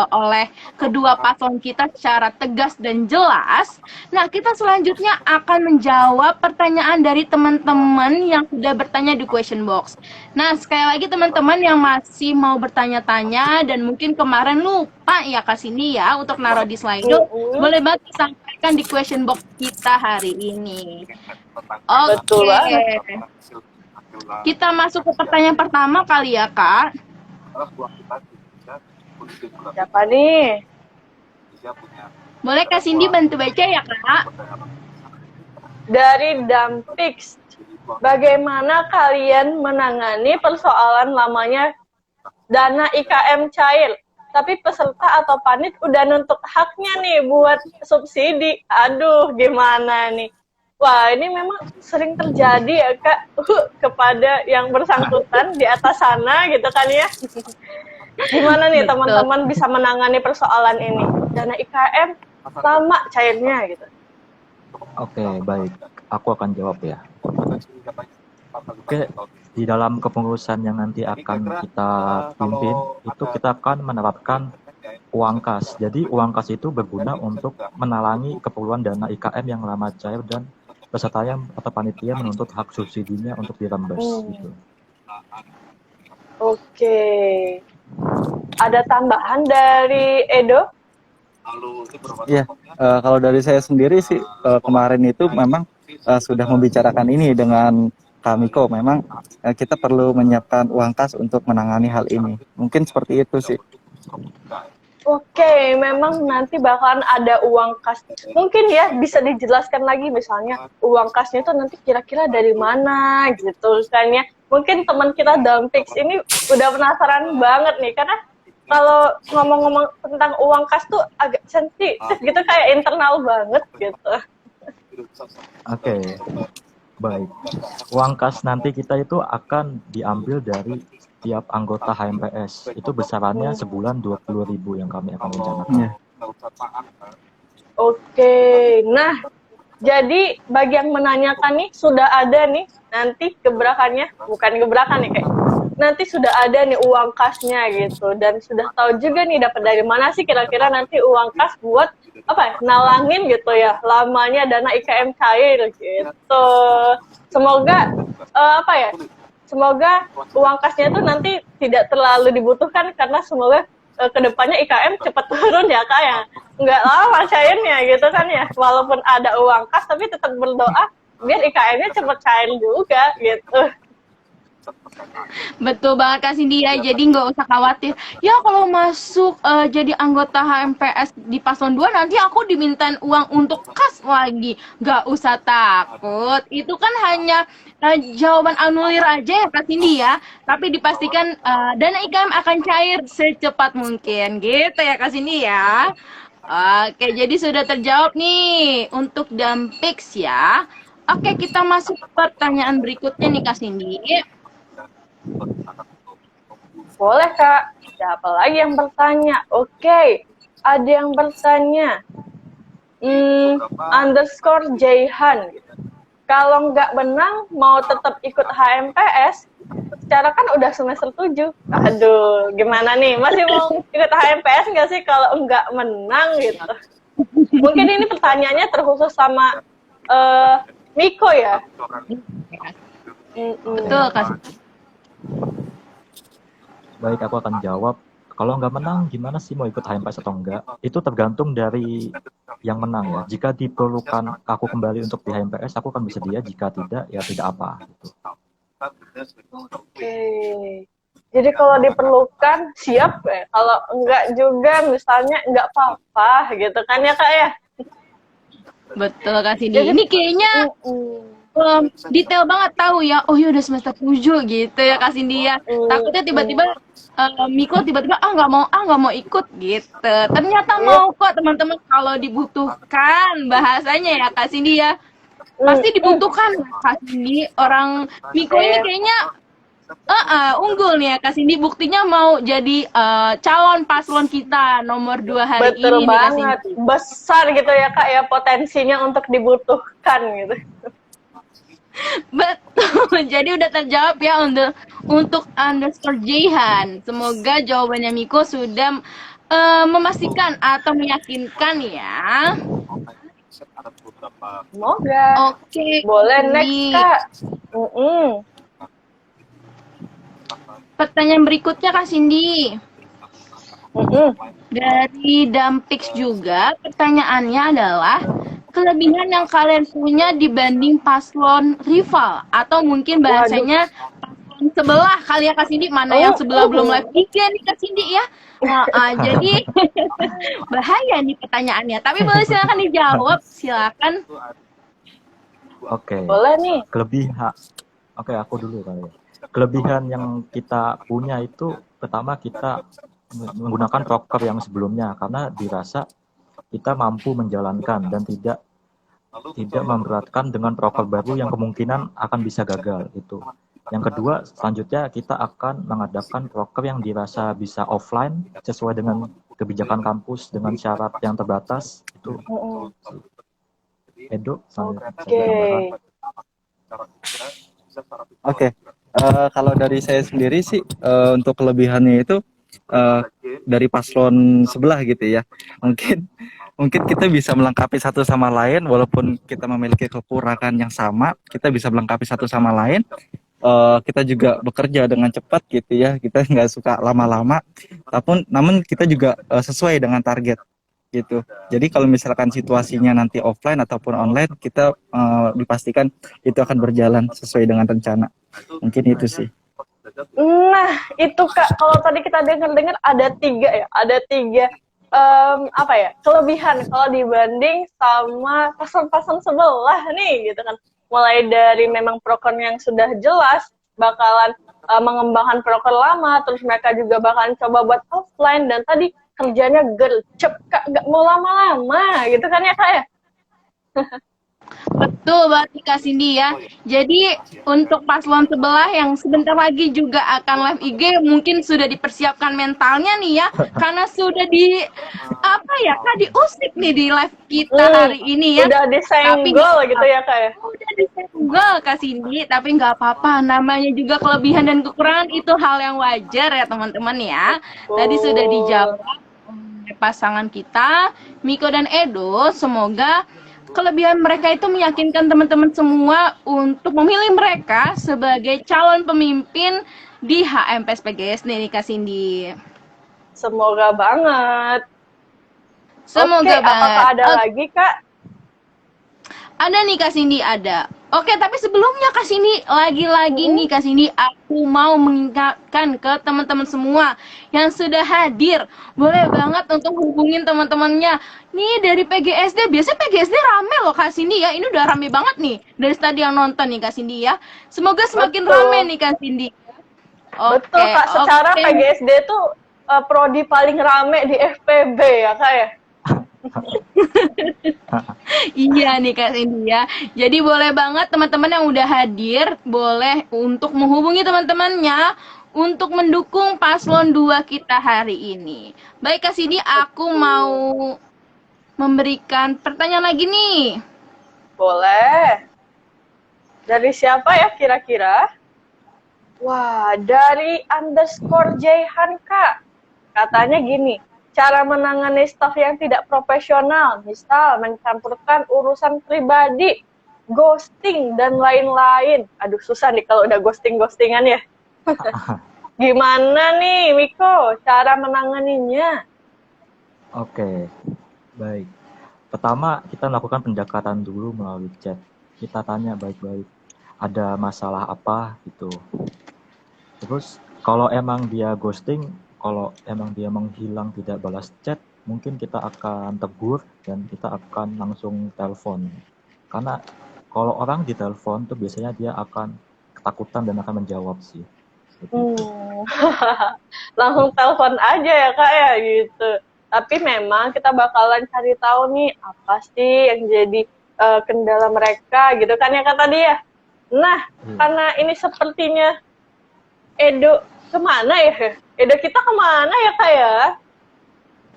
oleh kedua paslon kita secara tegas dan jelas. Nah, kita selanjutnya akan menjawab pertanyaan dari teman-teman yang sudah bertanya di question box. Nah, sekali lagi teman-teman yang masih mau bertanya-tanya dan mungkin kemarin lupa ya Kak Cindy ya untuk naruh di Slido, boleh banget disampaikan di question box kita hari ini. Betul banget. Kita masuk ke pertanyaan pertama kali ya Kak. Siapa nih? Boleh Kak Cindy bantu baca ya Kak? Dari Dampix, bagaimana kalian menangani persoalan lamanya dana IKM cair, tapi peserta atau panit udah nuntut haknya nih buat subsidi? Aduh, gimana nih? Wah, ini memang sering terjadi ya Kak, kepada yang bersangkutan di atas sana gitu kan ya. Gimana nih teman-teman bisa menangani persoalan ini? Dana IKM lama cairnya gitu. Oke, baik. Aku akan jawab ya. Oke, di dalam kepengurusan yang nanti akan kita pimpin, itu kita akan menerapkan uang kas. Jadi uang kas itu berguna untuk menalangi keperluan dana IKM yang lama cair dan pesertanya atau panitia menuntut hak subsidinya untuk dirembes gitu. Oke. Ada tambahan dari Edo? Iya, kalau dari saya sendiri sih kemarin itu memang sudah membicarakan ini dengan Kamiko. Memang kita perlu menyiapkan uang kas untuk menangani hal ini. Mungkin seperti itu sih. Oke, memang nanti bakalan ada uang kas. Mungkin ya bisa dijelaskan lagi misalnya uang kasnya itu nanti kira-kira dari mana gitu kan ya. Mungkin teman kita Dampix ini udah penasaran banget nih karena kalau ngomong-ngomong tentang uang kas tuh agak sensitif gitu, kayak internal banget gitu. Oke, baik. Uang kas nanti kita itu akan diambil dari tiap anggota HMPS. Itu besarannya sebulan 20.000 yang kami akan rencanakan. Oke, nah jadi bagi yang menanyakan nih sudah ada nih nanti gebrakannya, bukan gebrakan nih kayak nanti sudah ada nih uang kasnya gitu dan sudah tahu juga nih dapat dari mana sih kira-kira nanti uang kas buat apa ya, nalangin gitu ya lamanya dana IKM cair gitu. Semoga apa ya, semoga uang kasnya itu nanti tidak terlalu dibutuhkan karena semoga kedepannya IKM cepat turun ya Kak ya, nggak lama cairnya gitu kan ya, walaupun ada uang kas tapi tetap berdoa biar IKM-nya cepat cair juga gitu. Betul banget Kak Cindy ya, jadi nggak usah khawatir. Ya kalau masuk jadi anggota HMPS di paslon 2 nanti aku dimintain uang untuk kas lagi. Nggak usah takut, itu kan hanya jawaban anulir aja ya Kak Cindy ya. Tapi dipastikan dana IKM akan cair secepat mungkin gitu ya Kak Cindy ya. Oke, jadi sudah terjawab nih untuk Dampix ya. Oke, kita masuk ke pertanyaan berikutnya nih Kak Cindy. Boleh, Kak. Siapa lagi yang bertanya? Oke, ada yang bertanya. Underscore Jaihan. Kalau nggak menang, mau tetap ikut HMPS? Secara kan udah semester 7. Aduh, gimana nih? Masih mau ikut HMPS nggak sih kalau nggak menang gitu? Mungkin ini pertanyaannya terkhusus sama Miko ya? Betul, Kak. Baik, aku akan jawab. Kalau nggak menang, gimana sih mau ikut HMPS atau enggak? Itu tergantung dari yang menang ya. Jika diperlukan aku kembali untuk di HMPS, aku akan bersedia. Jika tidak, ya tidak apa. Gitu. Oke. Jadi kalau diperlukan, siap ya. Kalau enggak juga, misalnya enggak apa-apa gitu kan ya, Kak ya? Betul, Kak Cindy. Ini kayaknya detail banget tahu ya. Oh ya udah semester 7 gitu ya Kak Cindy ya. Takutnya tiba-tiba Miko tiba-tiba nggak mau ikut gitu. Ternyata mau kok teman-teman kalau dibutuhkan bahasanya ya Kak Cindy ya. Pasti dibutuhkan Kak Cindy. Orang Miko ini kayaknya unggul nih ya Kak Cindy. Buktinya mau jadi calon paslon kita nomor 2 hari Betul ini banget. nih Kak Cindy. Besar gitu ya Kak ya potensinya untuk dibutuhkan gitu. Betul, jadi udah terjawab ya untuk underscore Jihan. Semoga jawabannya Miko sudah memastikan atau meyakinkan ya. Semoga. Oke. Boleh next Kak. Pertanyaan berikutnya Kak Cindy. Dari Dampix juga, pertanyaannya adalah kelebihan yang kalian punya dibanding paslon rival atau mungkin bahasanya paslon sebelah kali ya Kak Cindy, mana yang sebelah belum live IG nih Kak Cindy ya. Jadi bahaya nih pertanyaannya, tapi boleh silakan dijawab, silakan. Oke. Boleh nih. Oke, aku dulu kali ya. Kelebihan yang kita punya itu pertama kita menggunakan proker yang sebelumnya karena dirasa kita mampu menjalankan dan tidak memberatkan dengan proker baru yang kemungkinan akan bisa gagal itu. Yang kedua, selanjutnya kita akan mengadakan proker yang dirasa bisa offline sesuai dengan kebijakan kampus dengan syarat yang terbatas itu. Edo, Oke. Kalau dari saya sendiri sih untuk kelebihannya itu dari paslon sebelah gitu ya. Mungkin kita bisa melengkapi satu sama lain walaupun kita memiliki kekurangan yang sama, kita bisa melengkapi satu sama lain. Kita juga bekerja dengan cepat gitu ya. Kita nggak suka lama-lama, namun kita juga sesuai dengan target gitu. Jadi kalau misalkan situasinya nanti offline ataupun online, kita dipastikan itu akan berjalan sesuai dengan rencana. Mungkin itu sih. Nah, itu Kak, kalau tadi kita dengar ada tiga kelebihan kalau dibanding sama paslon-paslon sebelah nih gitu kan. Mulai dari memang proker yang sudah jelas bakalan mengembangkan proker lama, terus mereka juga bakalan coba buat offline, dan tadi kerjanya gercep Kak, nggak mau lama-lama gitu kan ya Kak ya. Betul banget Kak Cindy ya. Jadi untuk paslon sebelah yang sebentar lagi juga akan live IG mungkin sudah dipersiapkan mentalnya nih ya, karena sudah diusik nih di live kita hari ini ya. Udah disenggol gitu ya Kak ya. Udah disenggol Kak Cindy, tapi nggak apa-apa, namanya juga kelebihan dan kekurangan itu hal yang wajar ya teman-teman ya. Tadi sudah dijawab oleh pasangan kita Miko dan Edo. Semoga kelebihan mereka itu meyakinkan teman-teman semua untuk memilih mereka sebagai calon pemimpin di HMPS PGS nih Kak Cindy. Semoga banget. Semoga banget. Apakah ada lagi Kak? Ada nih Kak Cindy, ada. Oke, tapi sebelumnya Kak Cindy, lagi-lagi nih Kak Cindy, aku mau mengingatkan ke teman-teman semua yang sudah hadir. Boleh banget untuk hubungin teman-temannya. Nih dari PGSD, biasanya PGSD rame loh Kak Cindy ya. Ini udah rame banget nih dari tadi yang nonton nih Kak Cindy ya. Semoga semakin Betul. rame nih Kak Cindy. Oke, Betul Kak, secara oke. PGSD tuh prodi paling rame di FPB ya Kak ya. Iya nih Kak Cindy ya. Jadi boleh banget teman-teman yang udah hadir, boleh untuk menghubungi teman-temannya untuk mendukung paslon 2 kita hari ini. Baik Kak Cindy, aku mau memberikan pertanyaan lagi nih. Boleh. Dari siapa ya kira-kira? Wah, dari underscore Jayhan Kak. Katanya gini, cara menangani staf yang tidak profesional, misal mencampurkan urusan pribadi, ghosting, dan lain-lain. Aduh, susah nih kalau udah ghosting-ghostingan ya. Gimana nih, Miko, cara menanganinya? Oke, baik. Pertama, kita melakukan pendekatan dulu melalui chat. Kita tanya baik-baik, ada masalah apa gitu. Terus, kalau emang dia ghosting, kalau emang dia menghilang tidak balas chat, mungkin kita akan tegur dan kita akan langsung telepon. Karena kalau orang ditelepon tuh biasanya dia akan ketakutan dan akan menjawab sih. Begitu. Langsung telepon aja ya Kak ya gitu. Tapi memang kita bakalan cari tahu nih apa sih yang jadi kendala mereka gitu kan ya Kak tadi ya. Nah, karena ini sepertinya Edo kemana ya? Edo kita kemana ya Kak ya?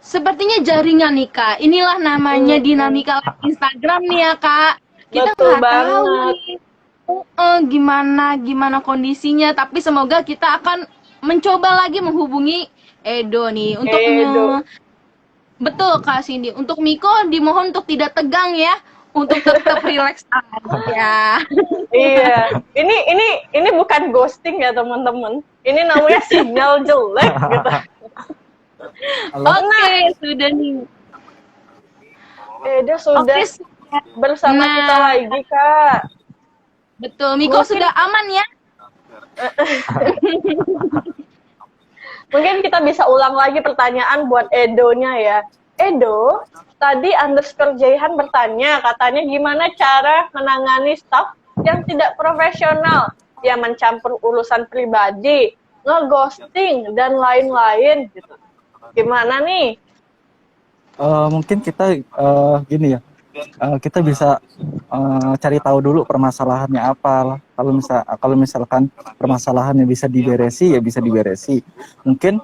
Sepertinya jaringan nih Kak. Inilah namanya dinamika live Instagram nih ya Kak. Kita Betul nggak tahu banget. nih gimana kondisinya, tapi semoga kita akan mencoba lagi menghubungi Edo nih untuk Edo. betul Kak Cindy. Untuk Miko dimohon untuk tidak tegang ya, untuk tetap relax aja. Iya. Ini bukan ghosting ya teman-teman. Ini namanya sinyal jelek gitu. Oke, sudah nih. Edo sudah Oke, bersama Nah. kita lagi Kak. betul. Miko Mungkin- sudah aman ya? Mungkin kita bisa ulang lagi pertanyaan buat Edo-nya ya. Edo, tadi underscore Jayhan bertanya, katanya gimana cara menangani staf yang tidak profesional, yang mencampur urusan pribadi, ngeghosting, dan lain-lain gitu. Gimana nih? Mungkin kita gini ya, kita bisa cari tahu dulu permasalahannya apa lah. Kalau misalkan permasalahannya bisa diberesi ya bisa diberesi. Mungkin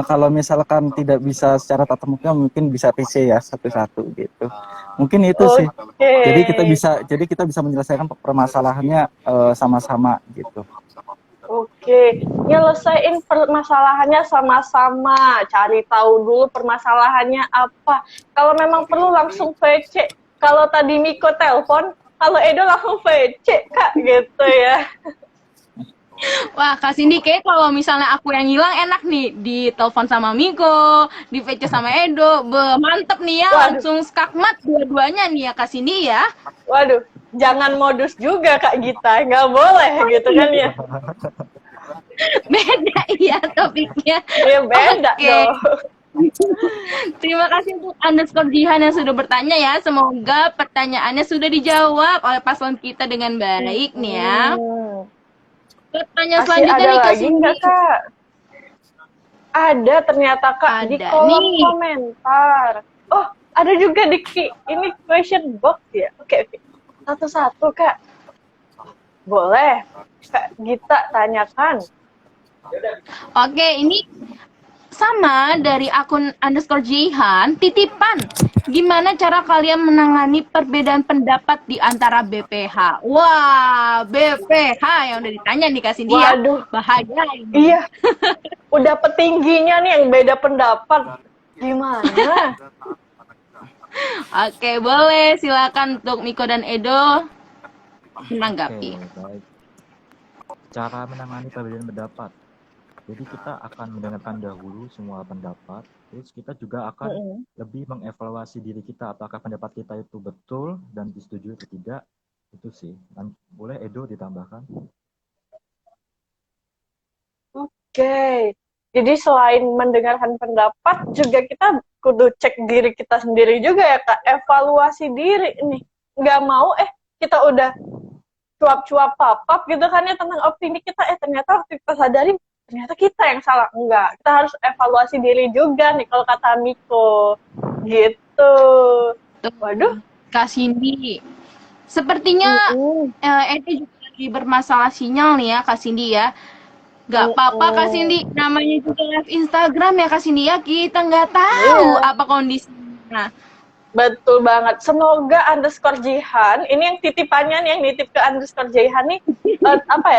kalau misalkan tidak bisa secara tatap muka mungkin bisa PC ya satu-satu gitu. Mungkin itu sih. Oke. Jadi kita bisa menyelesaikan permasalahannya sama-sama gitu. Oke, nyelesain permasalahannya sama-sama, cari tahu dulu permasalahannya apa. Kalau memang perlu langsung VC. Kalau tadi Miko telepon, kalau Edo langsung VC, Kak, gitu ya. Wah, Kak Cindy, kayak kalau misalnya aku yang hilang enak nih, ditelepon sama Miko, di VC sama Edo, mantep nih ya, Waduh. langsung skakmat dua-duanya nih ya Kak Cindy ya. Waduh, jangan modus juga Kak Gita, nggak boleh gitu kan ya. Beda ya topiknya. Ya beda Oke. dong. Terima kasih untuk underscore Jihan yang sudah bertanya ya. Semoga pertanyaannya sudah dijawab oleh paslon kita dengan baik nih ya. Pertanyaan Masih selanjutnya ada nih Kak lagi nggak Cindy. Kak? Ada ternyata Kak di Ada kolom nih. komentar. Oh, ada juga di ini question box ya. Oke. Satu-satu Kak. Boleh. Kak Gita tanyakan. Oke, ini sama dari akun underscore Jihan, titipan. Gimana cara kalian menangani perbedaan pendapat di antara BPH? Wah, BPH yang udah ditanya nih Kak Cindy ya. Waduh. Bahaya ini. Iya. Udah petingginya nih yang beda pendapat. Gimana? Oke, boleh. Silakan untuk Miko dan Edo menanggapi. Oke, baik. Cara menangani perbedaan pendapat. Jadi kita akan mendengarkan dahulu semua pendapat, terus kita juga akan Mm-mm. lebih mengevaluasi diri kita apakah pendapat kita itu betul dan disetujui atau tidak. Itu sih. Boleh Edo ditambahkan? Oke. Jadi selain mendengarkan pendapat, juga kita kudu cek diri kita sendiri juga ya Kak. Evaluasi diri nih. Nggak mau kita udah cuap-cuap papap gitu kan ya tentang opini kita, ternyata waktu kita sadari ternyata kita yang salah. Enggak, kita harus evaluasi diri juga nih kalau kata Miko. Gitu. Waduh. Kak Cindy, sepertinya Edo juga lagi bermasalah sinyal nih ya Kak Cindy ya. Gak apa-apa Kak Cindy, namanya juga live Instagram ya Kak Cindy ya, kita nggak tahu apa kondisinya. Betul banget. Semoga underscore Jihan, ini yang titipannya nih, yang nitip ke underscore Jihan nih,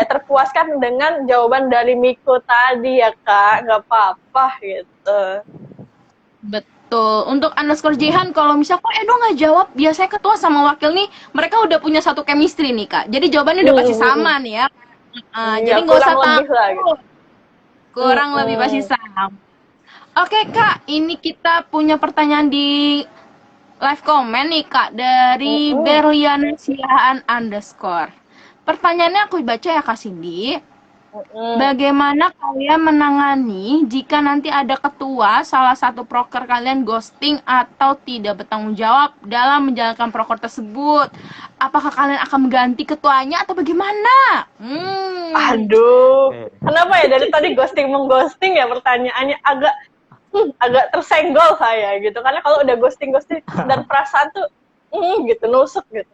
terpuaskan dengan jawaban dari Miko tadi ya Kak. Nggak apa-apa gitu. Betul. Untuk underscore Jihan, kalau misal kok Edo nggak jawab, biasanya ketua sama wakil nih, mereka udah punya satu chemistry nih Kak. Jadi jawabannya udah pasti sama nih ya. Jadi nggak usah takut. Kurang lebih pasti sama. Oke Kak, ini kita punya pertanyaan di live comment nih Kak dari Berliana Siahaan underscore. Pertanyaannya aku baca ya Kak Cindy. Bagaimana kalian menangani jika nanti ada ketua salah satu proker kalian ghosting atau tidak bertanggung jawab dalam menjalankan proker tersebut? Apakah kalian akan mengganti ketuanya atau bagaimana? Aduh, kenapa ya dari tadi ghosting ya pertanyaannya agak tersenggol saya gitu, karena kalau udah ghosting dan perasaan tuh gitu nusuk gitu.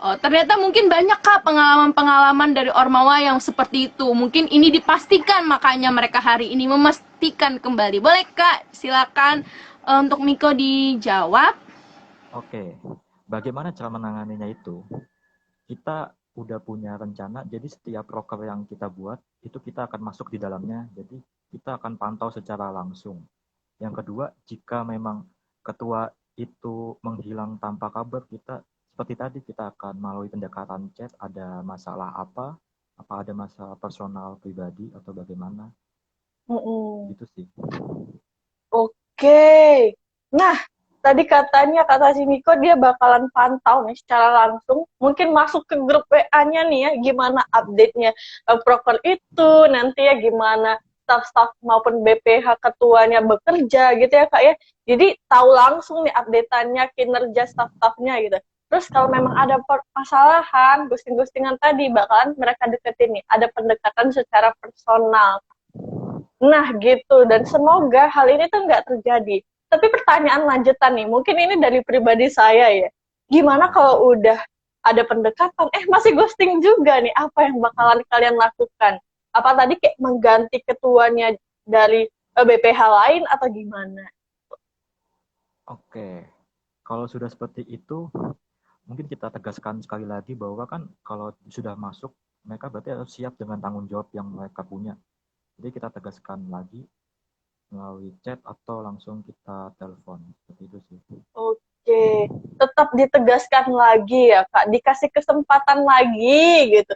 Oh, ternyata mungkin banyak Kak pengalaman-pengalaman dari Ormawa yang seperti itu. Mungkin ini dipastikan, makanya mereka hari ini memastikan kembali. Boleh Kak, silakan untuk Miko dijawab. Oke, bagaimana cara menanganinya itu? Kita udah punya rencana, jadi setiap proker yang kita buat, itu kita akan masuk di dalamnya, jadi kita akan pantau secara langsung. Yang kedua, jika memang ketua itu menghilang tanpa kabar, kita seperti tadi kita akan melalui pendekatan chat, ada masalah apa ada masalah personal pribadi atau bagaimana. Gitu sih. Oke. Nah, tadi kata si Miko dia bakalan pantau nih secara langsung, mungkin masuk ke grup WA-nya nih ya, gimana update-nya proker itu, nanti ya gimana staff-staff maupun BPH ketuanya bekerja gitu ya Kak ya. Jadi tahu langsung nih update-annya, kinerja staff-staffnya gitu. Terus kalau memang ada permasalahan, ghosting-ghostingan tadi, bakalan mereka deketin nih, ada pendekatan secara personal. Nah gitu, dan semoga hal ini tuh nggak terjadi. Tapi pertanyaan lanjutan nih, mungkin ini dari pribadi saya ya. Gimana kalau udah ada pendekatan, masih ghosting juga nih, apa yang bakalan kalian lakukan? Apa tadi kayak mengganti ketuanya dari BPH lain atau gimana? Oke, kalau sudah seperti itu, mungkin kita tegaskan sekali lagi bahwa kan kalau sudah masuk, mereka berarti harus siap dengan tanggung jawab yang mereka punya. Jadi kita tegaskan lagi melalui chat atau langsung kita telepon. Seperti itu sih. Oke, tetap ditegaskan lagi ya Kak, dikasih kesempatan lagi gitu.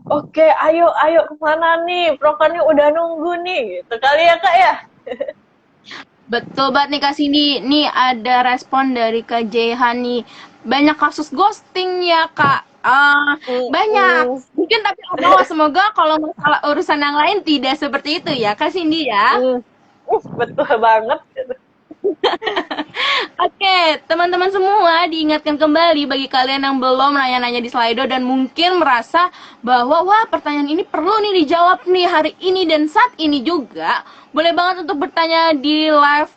Oke, ayo kemana nih? Prokernya udah nunggu nih, gitu kali ya Kak ya. Betul banget nih Kak Cindy. Nih ada respon dari Kak Jehan nih. Banyak kasus ghosting ya Kak. Banyak. Mungkin tapi semoga kalau masalah urusan yang lain tidak seperti itu ya Kak Cindy ya. Betul banget. Oke, teman-teman semua diingatkan kembali bagi kalian yang belum nanya-nanya di Slido dan mungkin merasa bahwa wah pertanyaan ini perlu nih dijawab nih hari ini dan saat ini juga. Boleh banget untuk bertanya di live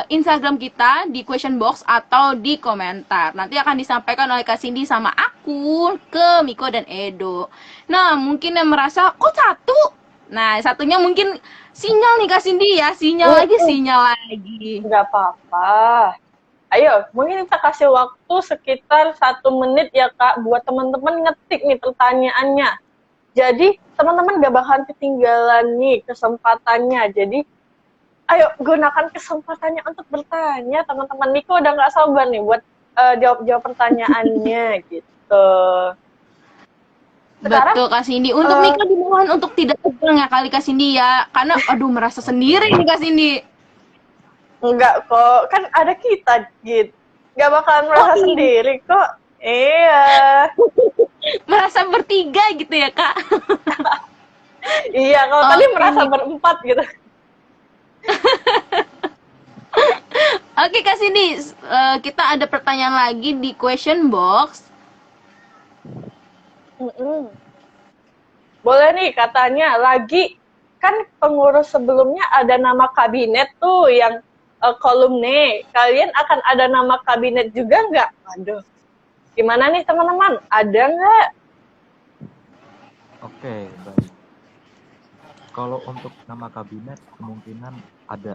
Instagram kita di question box atau di komentar. Nanti akan disampaikan oleh Kak Cindy sama aku ke Miko dan Edo. Nah, mungkin yang merasa kok satu? Nah, satunya mungkin sinyal nih Kak Cindy ya, sinyal lagi. Nggak apa-apa. Ayo, mungkin kita kasih waktu sekitar 1 menit ya Kak, buat teman-teman ngetik nih pertanyaannya. Jadi, teman-teman gak bakalan ketinggalan nih kesempatannya. Jadi, ayo gunakan kesempatannya untuk bertanya, teman-teman. Miko udah nggak sabar nih buat jawab-jawab pertanyaannya gitu. Sekarang Betul Kak Cindy. Untuk eh, Mika dimohon untuk tidak tegang ya kali Kak Cindy ya. Karena aduh merasa sendiri nih Kak Cindy. enggak kok, kan ada kita gitu. Nggak bakalan Oh merasa iya, sendiri kok. Iya. merasa bertiga gitu ya Kak. Iya, kalau tadi Oke merasa nih. berempat gitu. Oke Kak Cindy, kita ada pertanyaan lagi di question box. Mm-mm. Boleh nih katanya lagi, kan pengurus sebelumnya ada nama kabinet tuh yang kolumne. Kalian akan ada nama kabinet juga nggak? Waduh, gimana nih teman-teman? Ada nggak? Oke, baik. Kalau untuk nama kabinet kemungkinan ada.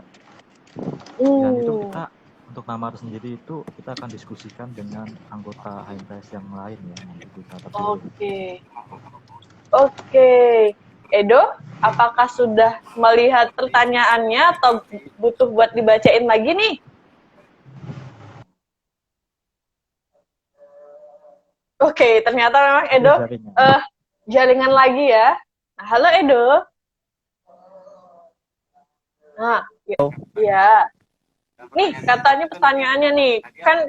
Dan itu Hmm, kita untuk nama sendiri itu kita akan diskusikan dengan anggota HMPS yang lain ya nanti kita terpilih. oke. Oke. Edo, apakah sudah melihat pertanyaannya atau butuh buat dibacain lagi nih? Oke, ternyata memang Ada Edo jaringan. jaringan lagi ya. Nah, halo Edo. Nah, ya. Nih, katanya pertanyaannya nih, kan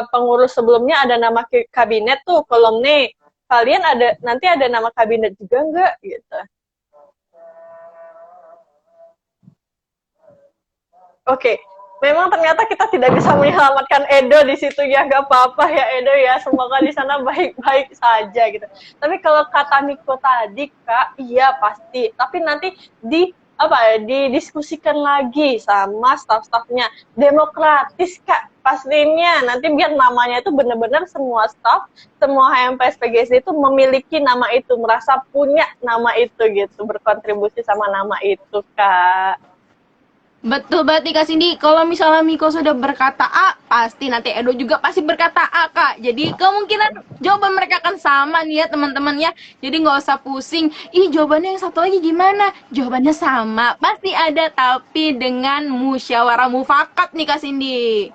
pengurus sebelumnya ada nama kabinet tuh, kolomne. Kalian nanti ada nama kabinet juga nggak? Gitu. Oke, memang ternyata kita tidak bisa menyelamatkan Edo di situ ya, nggak apa-apa ya Edo ya, semoga di sana baik-baik saja gitu. Tapi kalau kata Miko tadi Kak, iya pasti. Tapi nanti didiskusikan lagi sama staf-stafnya. Demokratis Kak, pastinya. Nanti biar namanya itu benar-benar semua staf, semua HMPS PGSD itu memiliki nama itu, merasa punya nama itu gitu, berkontribusi sama nama itu Kak. Betul banget nih Kak Cindy. Kalau misalnya Miko sudah berkata A, pasti nanti Edo juga pasti berkata A, Kak. Jadi kemungkinan jawaban mereka akan sama nih ya teman-teman ya. Jadi nggak usah pusing. Ih jawabannya yang satu lagi gimana? Jawabannya sama. Pasti ada tapi dengan musyawarah mufakat nih Kak Cindy.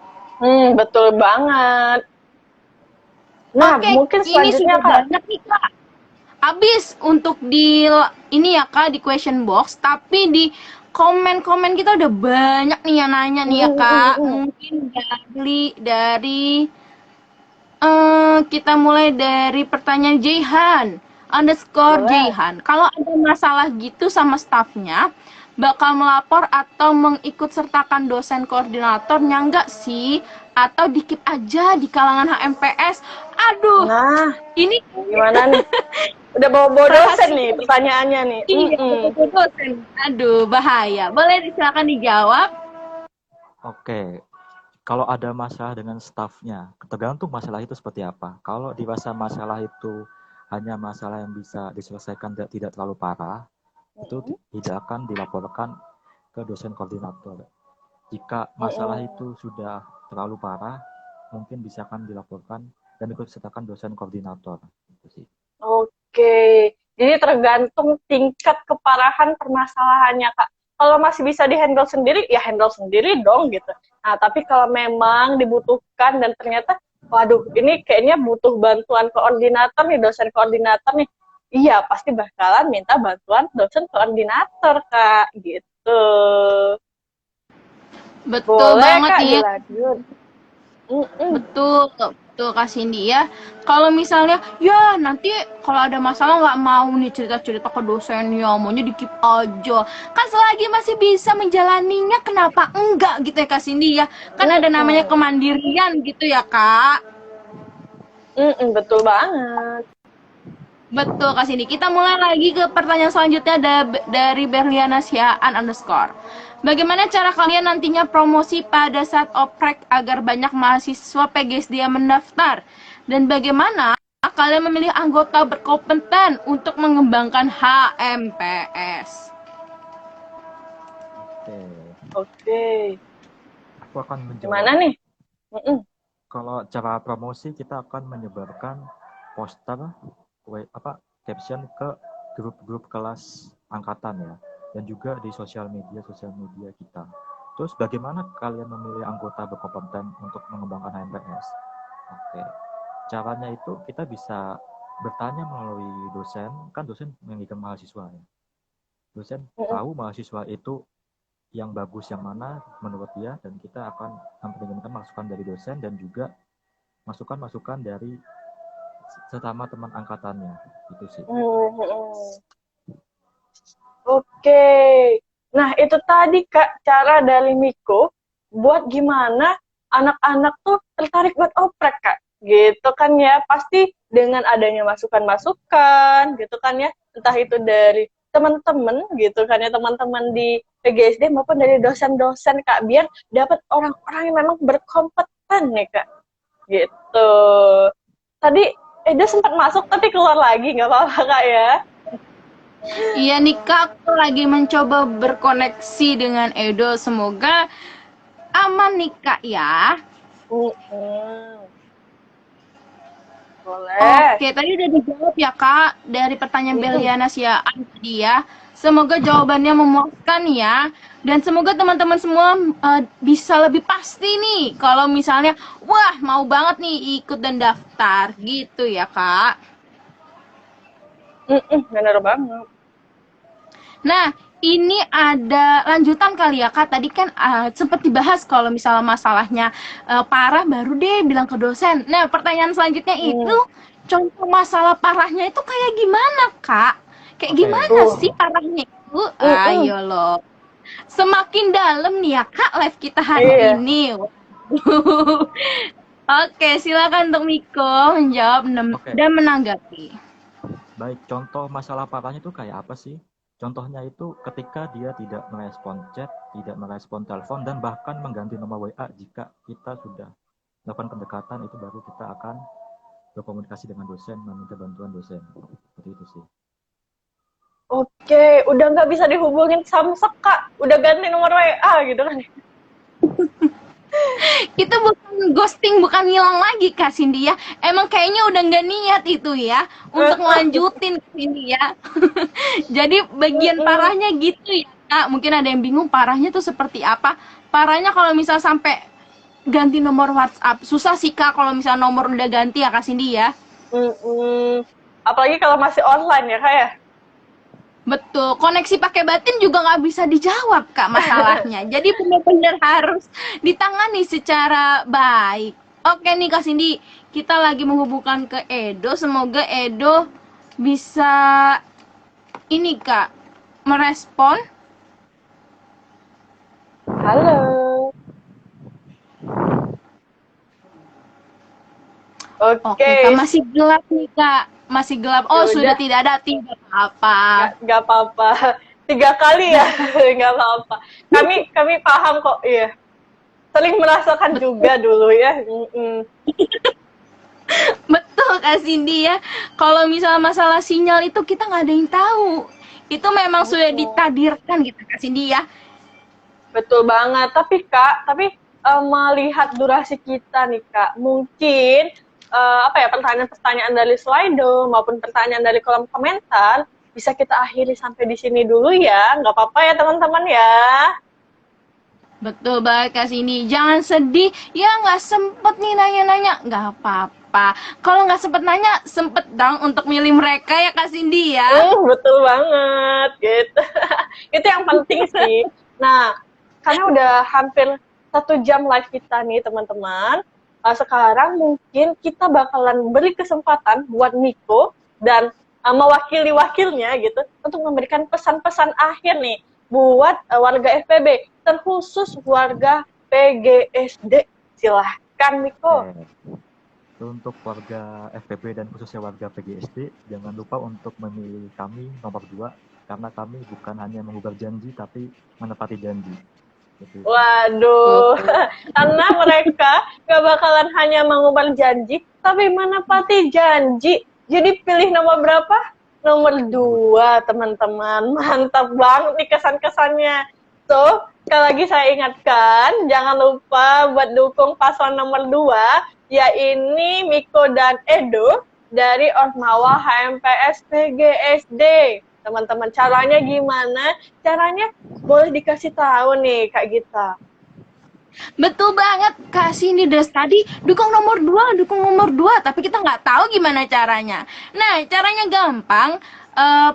Betul banget. Nah, Oke, mungkin ini selanjutnya, sudah Kak. banyak nih Kak. Habis untuk di ini ya Kak di question box, tapi di komen-komen kita udah banyak nih yang nanya nih ya Kak. Mungkin dari kita mulai dari pertanyaan Jayhan underscore Boleh. Jayhan. Kalau ada masalah gitu sama stafnya, bakal melapor atau mengikut sertakan dosen koordinatornya enggak sih? Atau dikit aja di kalangan HMPS? Aduh, Nah, ini gimana nih? Udah bawa-bawa dosen nih rahasia. pertanyaannya nih. Iya, betul dosen. Aduh, bahaya. Boleh silakan dijawab? Oke, kalau ada masalah dengan stafnya, tergantung masalah itu seperti apa. Kalau dirasa masalah itu hanya masalah yang bisa diselesaikan tidak terlalu parah, itu tidak akan dilaporkan ke dosen koordinator. Jika masalah itu sudah terlalu parah, mungkin bisa akan dilaporkan dan ikut sertakan dosen koordinator. Itu sih. Oke. Jadi tergantung tingkat keparahan permasalahannya, Kak. Kalau masih bisa dihandle sendiri, ya handle sendiri dong gitu. Nah, tapi kalau memang dibutuhkan dan ternyata, waduh, ini kayaknya butuh bantuan koordinator nih, dosen koordinator nih. Iya, pasti bakalan minta bantuan dosen koordinator, Kak. Gitu. Betul Boleh, banget Kak, nih ya. dilanjut. Betul, betul Kak Cindy ya. Kalau misalnya, ya nanti kalau ada masalah nggak mau nih cerita-cerita ke dosennya, maunya di keep aja. Kan selagi masih bisa menjalaninya, kenapa enggak gitu ya Kak Cindy ya? Kan ada namanya kemandirian gitu ya Kak. Betul banget. Betul Kak Cindy. Kita mulai lagi ke pertanyaan selanjutnya dari Berliana Siaan underscore. Bagaimana cara kalian nantinya promosi pada saat oprek agar banyak mahasiswa PGSD yang mendaftar? Dan bagaimana kalian memilih anggota berkompeten untuk mengembangkan HMPS? Oke, Oke. aku akan menjawab. Gimana nih? Kalau cara promosi kita akan menyebarkan poster, caption ke grup-grup kelas angkatan ya, dan juga di sosial media kita. Terus bagaimana kalian memilih anggota berkompeten untuk mengembangkan HMPS? Oke, caranya itu kita bisa bertanya melalui dosen, kan dosen menginginkan mahasiswa ya. Dosen Mm-mm. tahu mahasiswa itu yang bagus yang mana menurut dia, dan kita akan mendengarkan masukan dari dosen dan juga masukan-masukan dari sesama teman angkatannya. Itu sih. Oke. Nah, itu tadi Kak, cara dari Miko buat gimana anak-anak tuh tertarik buat oprek, Kak. Gitu kan ya, pasti dengan adanya masukan-masukan gitu kan ya, entah itu dari teman-teman gitu kan ya, teman-teman di PGSD maupun dari dosen-dosen, Kak, biar dapat orang-orang yang memang berkompeten nih, Kak. Gitu. Tadi Eda sempat masuk tapi keluar lagi, nggak apa-apa, Kak ya. Iya nih Kak, aku lagi mencoba berkoneksi dengan Edo. Semoga aman nih Kak ya. Boleh. Oke, tadi udah dijawab ya Kak dari pertanyaan Beliana Siaan tadi ya. Semoga jawabannya memuaskan ya. Dan semoga teman-teman semua bisa lebih pasti nih kalau misalnya, wah mau banget nih ikut dan daftar gitu ya Kak. Bener banget. Nah, ini ada lanjutan kali ya Kak. Tadi kan sempat dibahas kalau misalnya masalahnya parah baru deh bilang ke dosen. Nah, pertanyaan selanjutnya itu contoh masalah parahnya itu kayak gimana Kak? Kayak gimana sih parahnya itu? Ayo loh. Semakin dalam nih ya Kak live kita hari ini. Oke, silakan untuk Miko menjawab dan menanggapi. Baik, contoh masalah parahnya itu kayak apa sih? Contohnya itu ketika dia tidak merespon chat, tidak merespon telepon, dan bahkan mengganti nomor WA jika kita sudah melakukan pendekatan, itu baru kita akan berkomunikasi dengan dosen, meminta bantuan dosen. Seperti itu sih. Oke, udah nggak bisa dihubungin Samsek, Kak. Udah ganti nomor WA gitu kan. Itu bukan ghosting, bukan hilang lagi Kak Cindy ya. Emang kayaknya udah nggak niat itu ya untuk ngelanjutin ke sini ya. Jadi bagian parahnya gitu ya Kak. Mungkin ada yang bingung parahnya tuh seperti apa. Parahnya kalau misal sampai ganti nomor WhatsApp. Susah sih Kak kalau misal nomor udah ganti ya Kak Cindy ya. Apalagi kalau masih online ya Kak ya. Betul, koneksi pakai batin juga nggak bisa dijawab Kak masalahnya. Jadi benar-benar harus ditangani secara baik. Oke nih Kak Cindy, kita lagi menghubungkan ke Edo. Semoga Edo bisa ini Kak, merespon. Halo. Oke, Kak, masih gelap nih Kak. Masih gelap. Oh, Yaudah. sudah tidak ada, tidak apa-apa. Nggak apa-apa. 3 kali ya, nggak apa-apa. Kami paham kok, iya. Sering merasakan juga dulu ya. Betul Kak Cindy ya. Kalau misalnya masalah sinyal itu kita nggak ada yang tahu. Itu memang sudah ditakdirkan gitu Kak Cindy ya. Betul banget. Tapi Kak, melihat durasi kita nih Kak, mungkin pertanyaan-pertanyaan dari Slido maupun pertanyaan dari kolom komentar bisa kita akhiri sampai di sini dulu ya. Nggak apa-apa ya teman-teman ya. Betul banget Kak Cindy. Jangan sedih. Ya nggak sempet nih nanya-nanya. Nggak apa-apa. Kalau nggak sempet nanya, sempet dong untuk milih mereka ya Kak Cindy ya. Betul banget. Gitu. Itu yang penting sih. Nah, karena udah hampir 1 jam live kita nih teman-teman. Sekarang mungkin kita bakalan beri kesempatan buat Miko dan mewakili wakilnya gitu untuk memberikan pesan-pesan akhir nih buat warga FPB, terkhusus warga PGSD. Silahkan Miko. Untuk warga FPB dan khususnya warga PGSD, jangan lupa untuk memilih kami nomor 2, karena kami bukan hanya mengubah janji tapi menepati janji. Waduh, karena mereka gak bakalan hanya mengubah janji, tapi menepati janji. Jadi pilih nomor berapa? Nomor 2, teman-teman. Mantap banget nih kesan-kesannya. So, sekali lagi saya ingatkan, jangan lupa buat dukung paslon nomor 2, yaitu Miko dan Edo dari Ormawa HMPS PGSD. Teman-teman, caranya gimana? Caranya boleh dikasih tahu nih Kak Gita. Betul banget, Kak Cindy dari tadi dukung nomor 2, tapi kita nggak tahu gimana caranya. Nah, caranya gampang.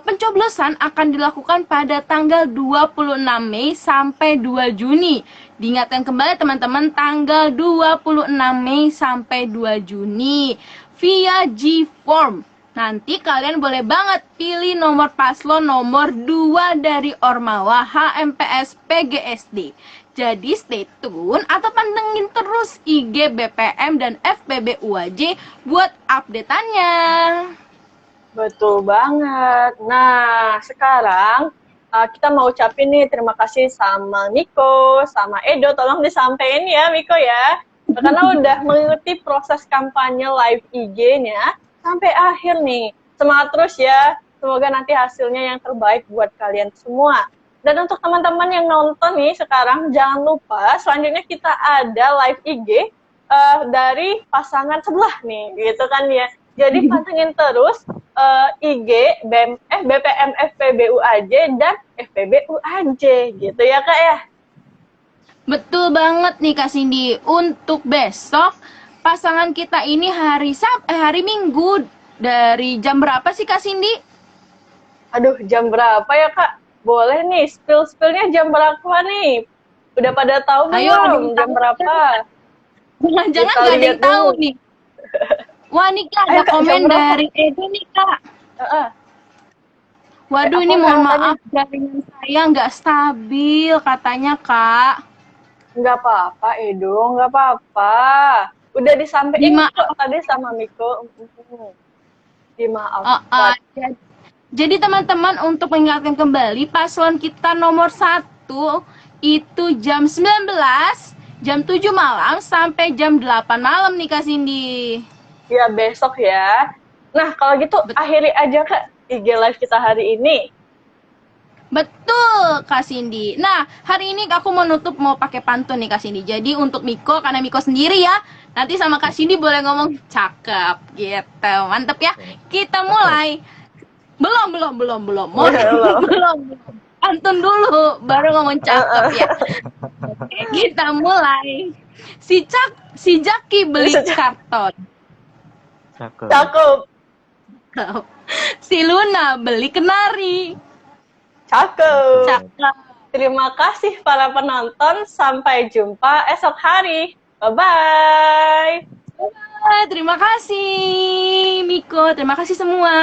Pencoblosan akan dilakukan pada tanggal 26 Mei sampai 2 Juni. Diingatkan kembali teman-teman, tanggal 26 Mei sampai 2 Juni via G-Form. Nanti kalian boleh banget pilih nomor paslon nomor 2 dari Ormawa HMPS PGSD. Jadi stay tune atau pantengin terus IG BPM dan FPB UAJ buat update-annya. Betul banget. Nah, sekarang kita mau ucapin nih terima kasih sama Miko, sama Edo. Tolong disampaikan ya, Miko ya. Karena udah mengikuti proses kampanye live IG-nya sampai akhir nih. Semangat terus ya. Semoga nanti hasilnya yang terbaik buat kalian semua. Dan untuk teman-teman yang nonton nih sekarang, jangan lupa selanjutnya kita ada live IG dari pasangan sebelah nih, gitu kan ya. Jadi pantengin terus IG BPM FPB UAJ dan FPB UAJ gitu ya Kak ya. Betul banget nih Kak Cindy. Untuk besok pasangan kita ini hari Minggu dari jam berapa sih Kak Cindy? Aduh, jam berapa ya Kak? Boleh nih spill-spillnya jam berapa nih? Udah pada tahu belum jam berapa? Jangan-jangan gak ada yang tahu nih. Wah, nih Kak, ada komen dari Edo nih Kak. Waduh, ini mohon maaf, jaringan saya nggak stabil katanya Kak. Nggak apa-apa Edo, nggak apa-apa. Udah disampaikan kok tadi sama Miko. Dimaafkan. Jadi teman-teman, untuk mengingatkan kembali, paslon kita nomor 1 itu jam 19, jam 7 malam sampai jam 8 malam nih Kak Cindy. Ya, besok ya. Nah, kalau gitu akhiri aja Kak IG live kita hari ini. Betul Kak Cindy. Nah, hari ini aku mau pakai pantun nih Kak Cindy. Jadi untuk Miko, karena Miko sendiri ya, nanti sama Kak Cindy boleh ngomong cakep gitu. Mantep ya. Kita mulai. Belum. Belum. Pantun dulu, baru ngomong cakep ya. Oke, kita mulai. Si Jaki beli karton. Cakep. Si Luna beli kenari. Cakep. Terima kasih para penonton. Sampai jumpa esok hari. Bye-bye. Terima kasih Miko. Terima kasih semua.